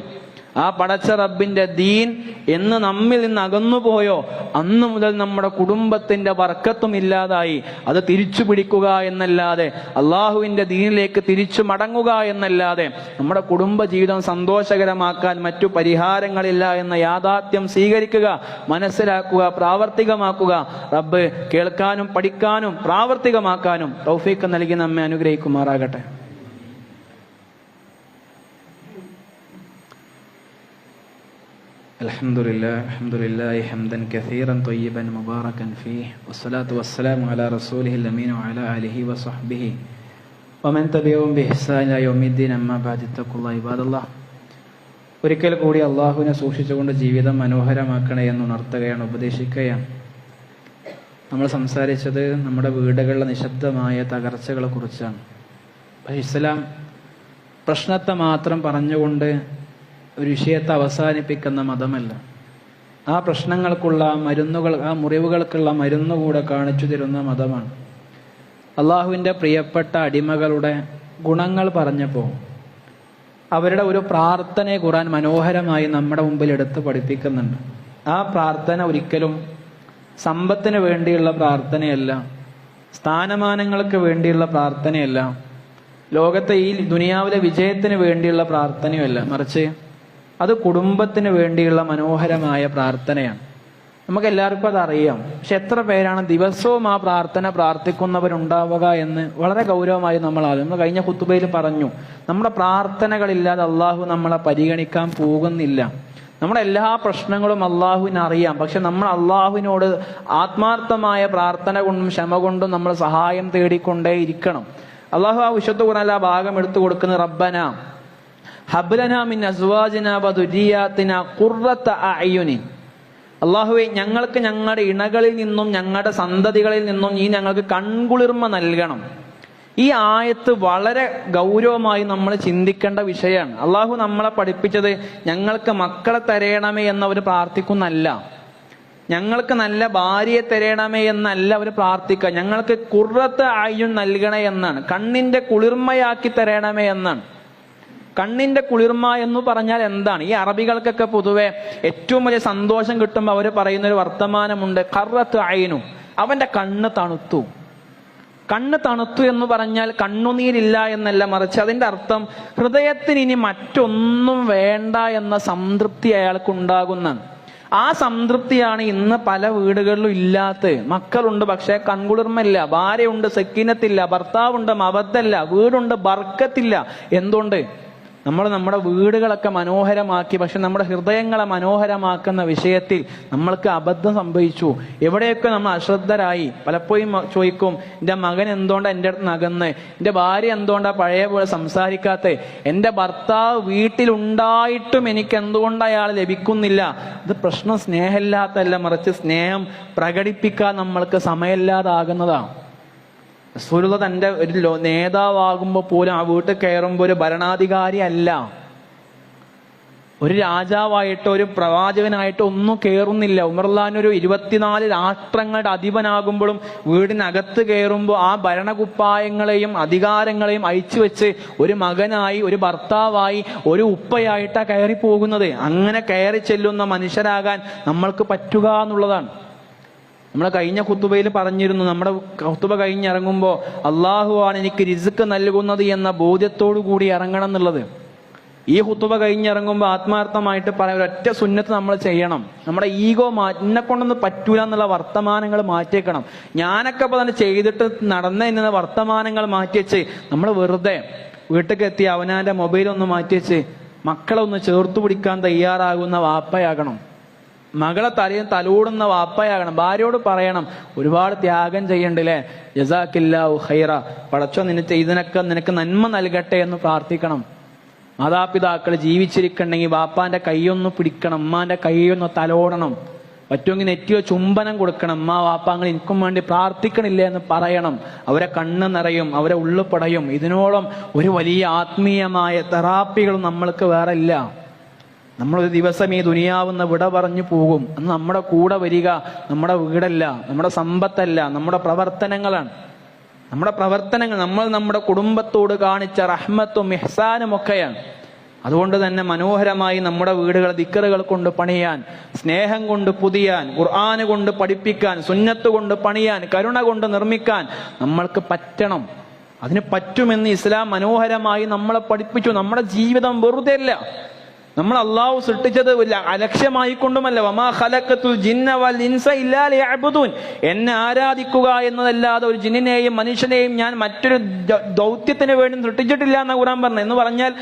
ആ പടച്ച റബ്ബിന്റെ ദീൻ എന്ന് നമ്മിൽ നിന്ന് അകന്നുപോയോ അന്നു മുതൽ നമ്മുടെ കുടുംബത്തിന്റെ ബർക്കത്തും ഇല്ലാതായി. അത് തിരിച്ചു പിടിക്കുക എന്നല്ലാതെ, അള്ളാഹുവിന്റെ ദീനിലേക്ക് തിരിച്ചു മടങ്ങുക എന്നല്ലാതെ നമ്മുടെ കുടുംബ ജീവിതം സന്തോഷകരമാക്കാൻ മറ്റു പരിഹാരങ്ങളില്ല എന്ന യാഥാർത്ഥ്യം സ്വീകരിക്കുക, മനസ്സിലാക്കുക, പ്രാവർത്തികമാക്കുക. റബ്ബ് കേൾക്കാനും പഠിക്കാനും പ്രാവർത്തികമാക്കാനും തൗഫീഖ് നൽകി നമ്മെ അനുഗ്രഹിക്കുമാറാകട്ടെ. അൽഹംദുലില്ലാഹി ഹംദൻ കസീറൻ ത്വയ്യിബൻ മുബാറകൻ ഫീഹി വസ്സലാത്തു വസ്സലാമു അലാ റസൂലിഹിൽ അമീൻ വഅലാ ആലിഹി വസഹ്ബിഹി വമൻ തബിഅഹും ബിഇഹ്സാൻ ഇലാ യൗമിദ്ദീൻ അമ്മാ ബഅദ് തഖുല്ലാഹ ഇബാദല്ലാഹ്. ഒരിക്കൽ കൂടി അള്ളാഹുവിനെ സൂക്ഷിച്ചുകൊണ്ട് ജീവിതം മനോഹരമാക്കണേ എന്ന് ഉണർത്തുകയാണ്, ഉപദേശിക്കുകയാണ്. നമ്മൾ സംസാരിച്ചത് നമ്മുടെ വീടുകളിലെ നിശബ്ദമായ തകർച്ചകളെ കുറിച്ചാണ്. ഇസ്ലാം പ്രശ്നത്തെ മാത്രം പറഞ്ഞുകൊണ്ട് ഒരു വിഷയത്തെ അവസാനിപ്പിക്കുന്ന മതമല്ല. ആ പ്രശ്നങ്ങൾക്കുള്ള മരുന്നുകൾ, ആ മുറിവുകൾക്കുള്ള മരുന്ന് കൂടെ കാണിച്ചു തരുന്ന മതമാണ്. അള്ളാഹുവിൻ്റെ പ്രിയപ്പെട്ട അടിമകളുടെ ഗുണങ്ങൾ പറഞ്ഞപ്പോൾ അവരുടെ ഒരു പ്രാർത്ഥനയെ ഖുർആൻ മനോഹരമായി നമ്മുടെ മുമ്പിൽ എടുത്ത് പഠിപ്പിക്കുന്നുണ്ട്. ആ പ്രാർത്ഥന ഒരിക്കലും സമ്പത്തിന് വേണ്ടിയുള്ള പ്രാർത്ഥനയല്ല, സ്ഥാനമാനങ്ങൾക്ക് വേണ്ടിയുള്ള പ്രാർത്ഥനയല്ല, ലോകത്തെ ഈ ദുനിയാവിലെ വിജയത്തിന് വേണ്ടിയുള്ള പ്രാർത്ഥനയുമല്ല, മറിച്ച് അത് കുടുംബത്തിന് വേണ്ടിയുള്ള മനോഹരമായ പ്രാർത്ഥനയാണ്. നമുക്ക് എല്ലാവർക്കും അതറിയാം. പക്ഷെ എത്ര പേരാണ് ദിവസവും ആ പ്രാർത്ഥന പ്രാർത്ഥിക്കുന്നവരുണ്ടാവുക എന്ന് വളരെ ഗൗരവമായി നമ്മൾ കഴിഞ്ഞ ഖുതുബയിൽ പറഞ്ഞു. നമ്മുടെ പ്രാർത്ഥനകളില്ലാതെ അള്ളാഹു നമ്മളെ പരിഗണിക്കാൻ പോകുന്നില്ല. നമ്മുടെ എല്ലാ പ്രശ്നങ്ങളും അള്ളാഹുവിന് അറിയാം. പക്ഷെ നമ്മൾ അള്ളാഹുവിനോട് ആത്മാർത്ഥമായ പ്രാർത്ഥന കൊണ്ടും ക്ഷമ കൊണ്ടും നമ്മൾ സഹായം തേടിക്കൊണ്ടേ ഇരിക്കണം. അള്ളാഹു ആ വിശുദ്ധ ഖുർആനിലെ ആ ഭാഗം എടുത്തു കൊടുക്കുന്നത് റബ്ബന ഹബ്ലനാ മിൻ അസ്വാജിനാ വദുരിയാതിനാ ഖുർറത അഅ്യുനിൻ. അള്ളാഹുവേ, ഞങ്ങൾക്ക് ഞങ്ങളുടെ ഇണകളിൽ നിന്നും ഞങ്ങളുടെ സന്തതികളിൽ നിന്നും നീ ഞങ്ങൾക്ക് കൺകുളിർമ നൽകണം. ഈ ആയത്ത് വളരെ ഗൗരവമായി നമ്മൾ ചിന്തിക്കേണ്ട വിഷയമാണ്. അള്ളാഹു നമ്മളെ പഠിപ്പിച്ചത് ഞങ്ങൾക്ക് മക്കളെ തരയണമേ എന്നവർ പ്രാർത്ഥിക്കുന്നല്ല, ഞങ്ങൾക്ക് നല്ല ഭാര്യയെ തരണമേ എന്നല്ല അവർ പ്രാർത്ഥിക്കുക. ഞങ്ങൾക്ക് ഖുർറത്ത് അയ്യുൻ നൽകണേ എന്നാണ്, കണ്ണിന്റെ കുളിർമയാക്കി തരണമേ എന്നാണ്. കണ്ണിന്റെ കുളിർമ എന്ന് പറഞ്ഞാൽ എന്താണ്? ഈ അറബികൾക്കൊക്കെ പൊതുവെ ഏറ്റവും വലിയ സന്തോഷം കിട്ടുമ്പോൾ അവർ പറയുന്ന ഒരു വർത്തമാനമുണ്ട്, ഖർറത്ത് അയ്നു, അവന്റെ കണ്ണ് തണുത്തു. കണ്ണ് തണുത്തു എന്ന് പറഞ്ഞാൽ കണ്ണുനീരില്ല എന്നല്ല, മറിച്ച് അതിന്റെ അർത്ഥം ഹൃദയത്തിന് ഇനി മറ്റൊന്നും വേണ്ട എന്ന സംതൃപ്തി അയാൾക്ക് ഉണ്ടാകുന്നതാണ്. ആ സംതൃപ്തിയാണ് ഇന്ന് പല വീടുകളിലും ഇല്ലാത്ത. മക്കളുണ്ട് പക്ഷെ കൺകുളിർമയില്ല, ഭാര്യയുണ്ട് സക്കീനത്തില്ല, ഭർത്താവുണ്ട് മബദ്ധല്ല, വീടുണ്ട് ബർക്കത്തില്ല. എന്തുകൊണ്ട്? നമ്മൾ നമ്മുടെ വീടുകളൊക്കെ മനോഹരമാക്കി, പക്ഷെ നമ്മുടെ ഹൃദയങ്ങളെ മനോഹരമാക്കുന്ന വിഷയത്തിൽ നമ്മൾക്ക് അബദ്ധം സംഭവിച്ചു. എവിടെയൊക്കെ നമ്മൾ അശ്രദ്ധരായി. പലപ്പോഴും ചോദിക്കും, എൻ്റെ മകൻ എന്തുകൊണ്ടാണ് എൻ്റെ അടുത്ത് നകന്ന്, എൻ്റെ ഭാര്യ എന്തുകൊണ്ടാണ് പഴയ പോലെ സംസാരിക്കാത്ത, എൻ്റെ ഭർത്താവ് വീട്ടിലുണ്ടായിട്ടും എനിക്ക് എന്തുകൊണ്ട് അയാൾ ലഭിക്കുന്നില്ല. ഇത് പ്രശ്നം സ്നേഹമില്ലാത്തല്ല, മറിച്ച് സ്നേഹം പ്രകടിപ്പിക്കാൻ നമ്മൾക്ക് സമയമില്ലാതാകുന്നതാണ്. റസൂലുള്ളാഹി തന്റെ ഒരു നേതാവാകുമ്പോൾ പോലും ആ വീട്ടിൽ കയറുമ്പോൾ ഒരു ഭരണാധികാരി അല്ല, ഒരു രാജാവായിട്ടോ ഒരു പ്രവാചകനായിട്ടോ ഒന്നും കയറുന്നില്ല. ഉമർലാൻ ഒരു 24 രാഷ്ട്രങ്ങളുടെ അധിപനാകുമ്പോഴും വീടിനകത്ത് കയറുമ്പോൾ ആ ഭരണകുപ്പായങ്ങളെയും അധികാരങ്ങളെയും അയച്ചു വെച്ച് ഒരു മകനായി, ഒരു ഭർത്താവായി, ഒരു ഉപ്പയായിട്ടാ കയറി പോകുന്നത്. അങ്ങനെ കയറി ചെല്ലുന്ന മനുഷ്യരാകാൻ നമ്മൾക്ക് പറ്റുക എന്നുള്ളതാണ്. നമ്മൾ കഴിഞ്ഞ ഖുതുബയിൽ പറഞ്ഞിരുന്നു, നമ്മുടെ ഖുതുബ കഴിഞ്ഞിറങ്ങുമ്പോൾ അള്ളാഹുവാണ് എനിക്ക് റിസ്ക് നൽകുന്നത് എന്ന ബോധ്യത്തോടു കൂടി ഇറങ്ങണം എന്നുള്ളത്. ഈ ഖുതുബ കഴിഞ്ഞിറങ്ങുമ്പോൾ ആത്മാർത്ഥമായിട്ട് പറയാൻ ഒരൊറ്റ സുന്നത്ത് നമ്മൾ ചെയ്യണം. നമ്മുടെ ഈഗോ എന്നെ കൊണ്ടൊന്നും പറ്റൂല എന്നുള്ള വർത്തമാനങ്ങൾ മാറ്റിയേക്കണം. ഞാനൊക്കെ ഇപ്പൊ തന്നെ ചെയ്തിട്ട് നടന്ന വർത്തമാനങ്ങൾ മാറ്റിവെച്ച് നമ്മൾ വെറുതെ വീട്ടിലേക്ക് എത്തി അവനാന്റെ മൊബൈലൊന്ന് മാറ്റിവെച്ച് മക്കളെ ഒന്ന് ചേർത്തു പിടിക്കാൻ തയ്യാറാകുന്ന വാപ്പയാകണം. മകളെ തലോടുന്ന വാപ്പയാകണം. ഭാര്യയോട് പറയണം, ഒരുപാട് ത്യാഗം ചെയ്യണ്ടല്ലേ, ജസാക്കില്ലാഹു ഖൈറ, പടച്ചോ ഇതിനൊക്കെ നിനക്ക് നന്മ നൽകട്ടെ എന്ന് പ്രാർത്ഥിക്കണം. മാതാപിതാക്കൾ ജീവിച്ചിരിക്കണമെങ്കിൽ വാപ്പാന്റെ കൈയൊന്ന് പിടിക്കണം, ഉമ്മാന്റെ കൈയൊന്ന് തലോടണം, പറ്റുമെങ്കിൽ നെറ്റിയോ ചുംബനം കൊടുക്കണം. ഉമ്മ വാപ്പാങ്ങൾ എനിക്കും വേണ്ടി പ്രാർത്ഥിക്കണില്ലേ എന്ന് പറയണം. അവരെ കണ്ണ് നിറയും, അവരെ ഉള്ളുപടയും. ഇതിനോളം ഒരു വലിയ ആത്മീയമായ തെറാപ്പികളും നമ്മൾക്ക് വേറെ ഇല്ല. നമ്മളൊരു ദിവസം ഈ ദുനിയാവുന്ന വിട പറഞ്ഞു പോകും. അന്ന് നമ്മുടെ കൂടെ വരിക നമ്മുടെ വീടല്ല, നമ്മുടെ സമ്പത്തല്ല, നമ്മുടെ പ്രവർത്തനങ്ങളാണ്. നമ്മുടെ പ്രവർത്തനങ്ങൾ നമ്മൾ നമ്മുടെ കുടുംബത്തോട് കാണിച്ച റഹ്മത്തും ഇഹ്സാനും ഒക്കെയാണ്. അതുകൊണ്ട് തന്നെ മനോഹരമായി നമ്മുടെ വീടുകൾ ദിക്റുകൾ കൊണ്ട് പണിയാൻ, സ്നേഹം കൊണ്ട് പുതിയാൻ, ഖുർആന് കൊണ്ട് പഠിപ്പിക്കാൻ, സുന്നത്ത് കൊണ്ട് പണിയാൻ, കരുണ കൊണ്ട് നിർമ്മിക്കാൻ നമ്മൾക്ക് പറ്റണം. അതിന് പറ്റുമെന്ന് ഇസ്ലാം മനോഹരമായി നമ്മളെ പഠിപ്പിച്ചു. നമ്മുടെ ജീവിതം വെറുതെ അല്ല. നമ്മൾ അള്ളാഹു സൃഷ്ടിച്ചത് അലക്ഷ്യമായിക്കൊണ്ടുമല്ല. വമാ ഖലഖതുൽ ജിന്ന വൽ ഇൻസ ഇല്ലാ ലിയഅ്ബുദൂൻ, എന്നെ ആരാധിക്കുക എന്നതല്ലാതെ ഒരു ജിന്നിനെയും മനുഷ്യനെയും ഞാൻ മറ്റൊരു ദൗത്യത്തിന് വേണ്ടി സൃഷ്ടിച്ചിട്ടില്ല എന്ന് ഖുർആൻ പറഞ്ഞു. എന്ന് പറഞ്ഞാൽ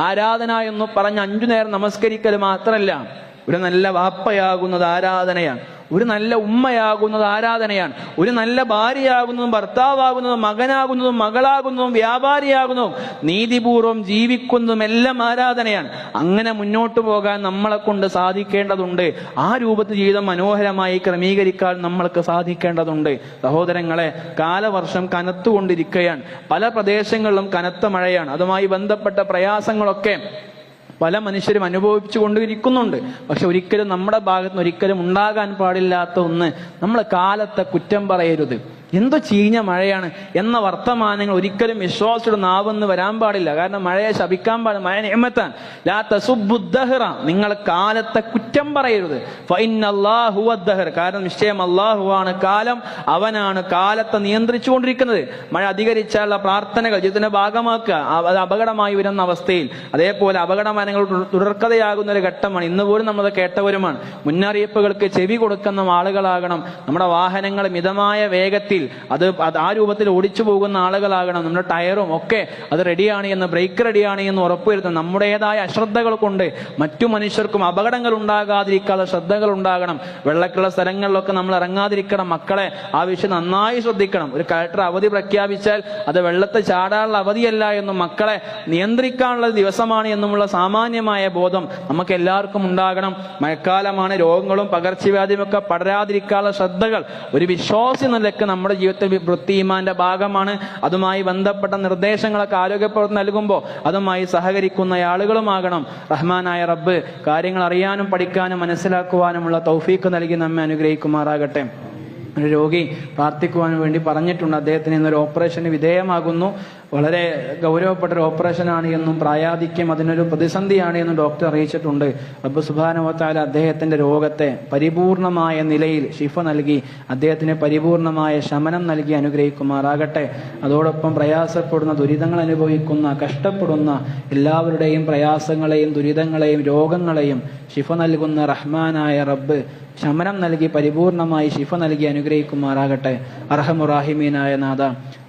ആരാധന എന്ന് പറഞ്ഞ് 5 നേരം നമസ്കരിക്കൽ മാത്രമല്ല, ഒരു നല്ല വാപ്പയാകുന്നത് ആരാധനയാണ്, ഒരു നല്ല ഉമ്മയാകുന്നത് ആരാധനയാണ്, ഒരു നല്ല ഭാര്യയാകുന്നതും ഭർത്താവാകുന്നതും മകനാകുന്നതും മകളാകുന്നതും വ്യാപാരിയാകുന്നതും നീതിപൂർവം ജീവിക്കുന്നതും എല്ലാം ആരാധനയാണ്. അങ്ങനെ മുന്നോട്ട് പോകാൻ നമ്മളെ കൊണ്ട് സാധിക്കേണ്ടതുണ്ട്. ആ രൂപത്തിൽ ജീവിതം മനോഹരമായി ക്രമീകരിക്കാൻ നമ്മൾക്ക് സാധിക്കേണ്ടതുണ്ട്. സഹോദരങ്ങളെ, കാലവർഷം കനത്തുകൊണ്ടിരിക്കുകയാണ്. പല പ്രദേശങ്ങളിലും കനത്ത മഴയാണ്. അതുമായി ബന്ധപ്പെട്ട പ്രയാസങ്ങളൊക്കെ പല മനുഷ്യരും അനുഭവിച്ചു കൊണ്ടിരിക്കുന്നുണ്ട്. പക്ഷെ ഒരിക്കലും നമ്മുടെ ഭാഗത്ത് നിന്ന് ഒരിക്കലും ഉണ്ടാകാൻ പാടില്ലാത്ത ഒന്ന്, നമ്മൾ കാലത്തെ കുറ്റം പറയരുത്. എന്തോ ചീഞ്ഞ മഴയാണ് എന്ന വർത്തമാനങ്ങൾ ഒരിക്കലും വിശ്വാസിയുടെ നാവെന്ന് വരാൻ പാടില്ല. കാരണം മഴയെ ശപിക്കാൻ പാടില്ല. മഴ നിഅമത്താണ്. ലാ തസുബ്ബുദ്ദഹ്റ, നിങ്ങൾ കാലത്തെ കുറ്റം പറയരുത്. ഫഇന്നല്ലാഹു വദ്ദഹർ, കാരണം നിശ്ചയം അല്ലാഹുവാണ് കാലം, അവനാണ് കാലത്തെ നിയന്ത്രിച്ചുകൊണ്ടിരിക്കുന്നത്. മഴ അധികരിച്ചാലുള്ള പ്രാർത്ഥനകൾ ജീവിതത്തിന്റെ ഭാഗമാക്കുക, അത് അപകടമായി വരുന്ന അവസ്ഥയിൽ. അതേപോലെ അപകടമരങ്ങൾ തുടർക്കഥയാകുന്ന ഒരു ഘട്ടമാണ്. ഇന്ന് പോലും നമ്മൾ കേട്ടവരുമാണ്. മുന്നറിയിപ്പുകൾക്ക് ചെവി കൊടുക്കുന്ന ആളുകളാകണം. നമ്മുടെ വാഹനങ്ങൾ മിതമായ വേഗത്തിൽ അത് ആ രൂപത്തിൽ ഓടിച്ചു പോകുന്ന ആളുകളാകണം. നമ്മുടെ ടയറും ഒക്കെ അത് റെഡിയാണ് എന്ന്, ബ്രേക്ക് റെഡിയാണ് എന്ന് ഉറപ്പുവരുത്തണം. നമ്മുടേതായ അശ്രദ്ധകൾ കൊണ്ട് മറ്റു മനുഷ്യർക്കും അപകടങ്ങൾ ഉണ്ടാകാതിരിക്കാതെ ശ്രദ്ധകൾ ഉണ്ടാകണം. വെള്ളക്കുള്ള സ്ഥലങ്ങളിലൊക്കെ നമ്മൾ ഇറങ്ങാതിരിക്കണം. മക്കളെ ആ വിഷയം നന്നായി ശ്രദ്ധിക്കണം. ഒരു കളക്ടർ അവധി പ്രഖ്യാപിച്ചാൽ അത് വെള്ളത്തിൽ ചാടാനുള്ള അവധിയല്ല എന്നും മക്കളെ നിയന്ത്രിക്കാനുള്ള ദിവസമാണ് എന്നുമുള്ള സാമാന്യമായ ബോധം നമുക്ക് എല്ലാവർക്കും ഉണ്ടാകണം. മഴക്കാലമാണ്, രോഗങ്ങളും പകർച്ചവ്യാധിയും ഒക്കെ പടരാതിരിക്കാനുള്ള ശ്രദ്ധകൾ ഒരു വിശ്വാസി നിലയ്ക്ക് നമ്മുടെ ജീവിതത്തിൽ വൃത്തി ഈമാന്റെ ഭാഗമാണ്. അതുമായി ബന്ധപ്പെട്ട നിർദ്ദേശങ്ങളൊക്കെ ആരോഗ്യപ്രവർത്തനം നൽകുമ്പോൾ അതുമായി സഹകരിക്കുന്ന ആളുകളുമാകണം. റഹ്മാനായ റബ്ബ് കാര്യങ്ങൾ അറിയാനും പഠിക്കാനും മനസ്സിലാക്കുവാനുമുള്ള തൗഫീഖ് നൽകി നമ്മെ അനുഗ്രഹിക്കുമാറാകട്ടെ. ഒരു രോഗി പ്രാർത്ഥിക്കുവാൻ വേണ്ടി പറഞ്ഞിട്ടുണ്ട്. അദ്ദേഹത്തിന് ഇന്നൊരു ഓപ്പറേഷന് വിധേയമാകുന്നു. വളരെ ഗൗരവപ്പെട്ട ഒരു ഓപ്പറേഷനാണ് എന്നും പ്രായാധിക്യം അതിനൊരു പ്രതിസന്ധിയാണ് എന്നും ഡോക്ടർ അറിയിച്ചിട്ടുണ്ട്. റബ്ബ് സുബ്ഹാനഹു വ തആല അദ്ദേഹത്തിന്റെ രോഗത്തെ പരിപൂർണമായ നിലയിൽ ശിഫ നൽകി അദ്ദേഹത്തിന് പരിപൂർണമായ ശമനം നൽകി അനുഗ്രഹിക്കുമാറാകട്ടെ. അതോടൊപ്പം പ്രയാസപ്പെടുന്ന, ദുരിതങ്ങൾ അനുഭവിക്കുന്ന, കഷ്ടപ്പെടുന്ന എല്ലാവരുടെയും പ്രയാസങ്ങളെയും ദുരിതങ്ങളെയും രോഗങ്ങളെയും ശിഫ നൽകുന്ന റഹ്മാനായ റബ്ബ് ശമനം നൽകി പരിപൂർണമായി ശിഫ നൽകി അനുഗ്രഹിക്കുമാറാകട്ടെ. അർഹമുറാഹിമീനായ നാഥ,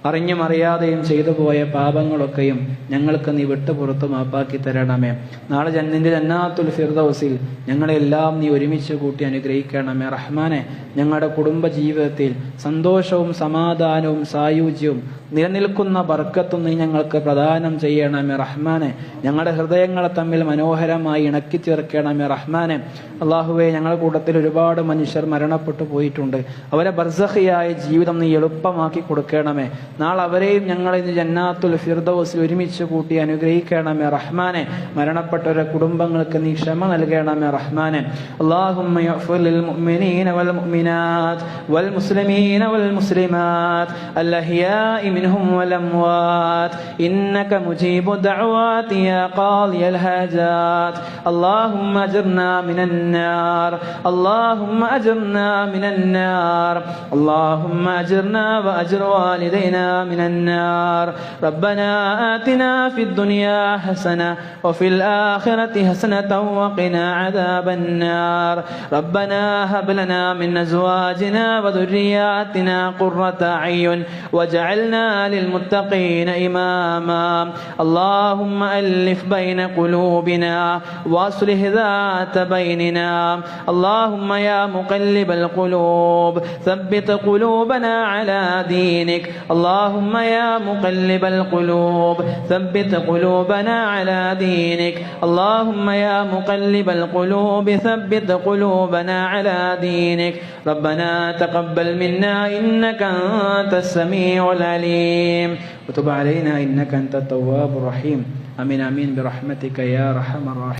അറിഞ്ഞും അറിയാതെയും ചെയ്തു പോയ പാപങ്ങളൊക്കെയും ഞങ്ങൾക്ക് നീ വിട്ടുപുറത്ത് മാപ്പാക്കി തരണമേ. നാളെ നിന്റെ ജന്നാത്തുൽ ഫിർദൗസിൽ ഞങ്ങളെല്ലാം നീ ഒരുമിച്ച് കൂട്ടി അനുഗ്രഹിക്കണമേ. റഹ്മാനെ, ഞങ്ങളുടെ കുടുംബ ജീവിതത്തിൽ സന്തോഷവും സമാധാനവും സായുജ്യവും നിലനിൽക്കുന്ന ബർക്കത്തും നീ ഞങ്ങൾക്ക് പ്രദാനം ചെയ്യണമേ. റഹ്മാനെ, ഞങ്ങളുടെ ഹൃദയങ്ങളെ തമ്മിൽ മനോഹരമായി ഇണക്കി ചേർക്കണമേ. റഹ്മാനെ, അള്ളാഹുവെ, ഞങ്ങളുടെ കൂട്ടത്തിൽ ഒരുപാട് ഒരുപാട് മനുഷ്യർ മരണപ്പെട്ടു പോയിട്ടുണ്ട്. അവരെ ബർസഖിയായ ജീവിതം നീ എളുപ്പമാക്കി കൊടുക്കണമേ. നാളെ അവരെയും ഞങ്ങളെ ജന്നാത്തുൽ ഫിർദൗസിൽ ഒരുമിച്ച് കൂട്ടി അനുഗ്രഹിക്കണമേ റഹ്മാനെ. മരണപ്പെട്ടവരുടെ കുടുംബങ്ങൾക്ക് നീ ക്ഷമ നൽകണമേ റഹ്മാനെ. അല്ലാഹുമ്മ യഗ്ഫിർ ലിൽ മുഅ്മിനീന വൽ മുഅ്മിനാത്ത് വൽ മുസ്ലിമീന വൽ മുസ്ലിമാത്ത് അൽ അഹ്യാഇ മിൻഹും വൽ അംവാത്ത് ഇന്നക മുജീബു ദഅവാതി യാ ഖാദിയൽ ഹാജാത്ത്. അല്ലാഹുമ്മ അജ്ർനാ മിനൻ നാർ اللهم أجرنا من النار اللهم أجرنا وأجر والدينا من النار. ربنا آتنا في الدنيا حسنة وفي الآخرة حسنة وقنا عذاب النار. ربنا هب لنا من أزواجنا وذرياتنا قرة أعين واجعلنا للمتقين إماما. اللهم ألف بين قلوبنا واصلح ذات بيننا. اللهم يا مقلب القلوب ثبت قلوبنا على دينك. اللهم يا مقلب القلوب ثبت قلوبنا على دينك. اللهم يا مقلب القلوب ثبت قلوبنا على دينك. ربنا تقبل منا إنك أنت السميع العليم وتب علينا إنك أنت التواب الرحيم. آمين آمين برحمتك يا أرحم الراحمين.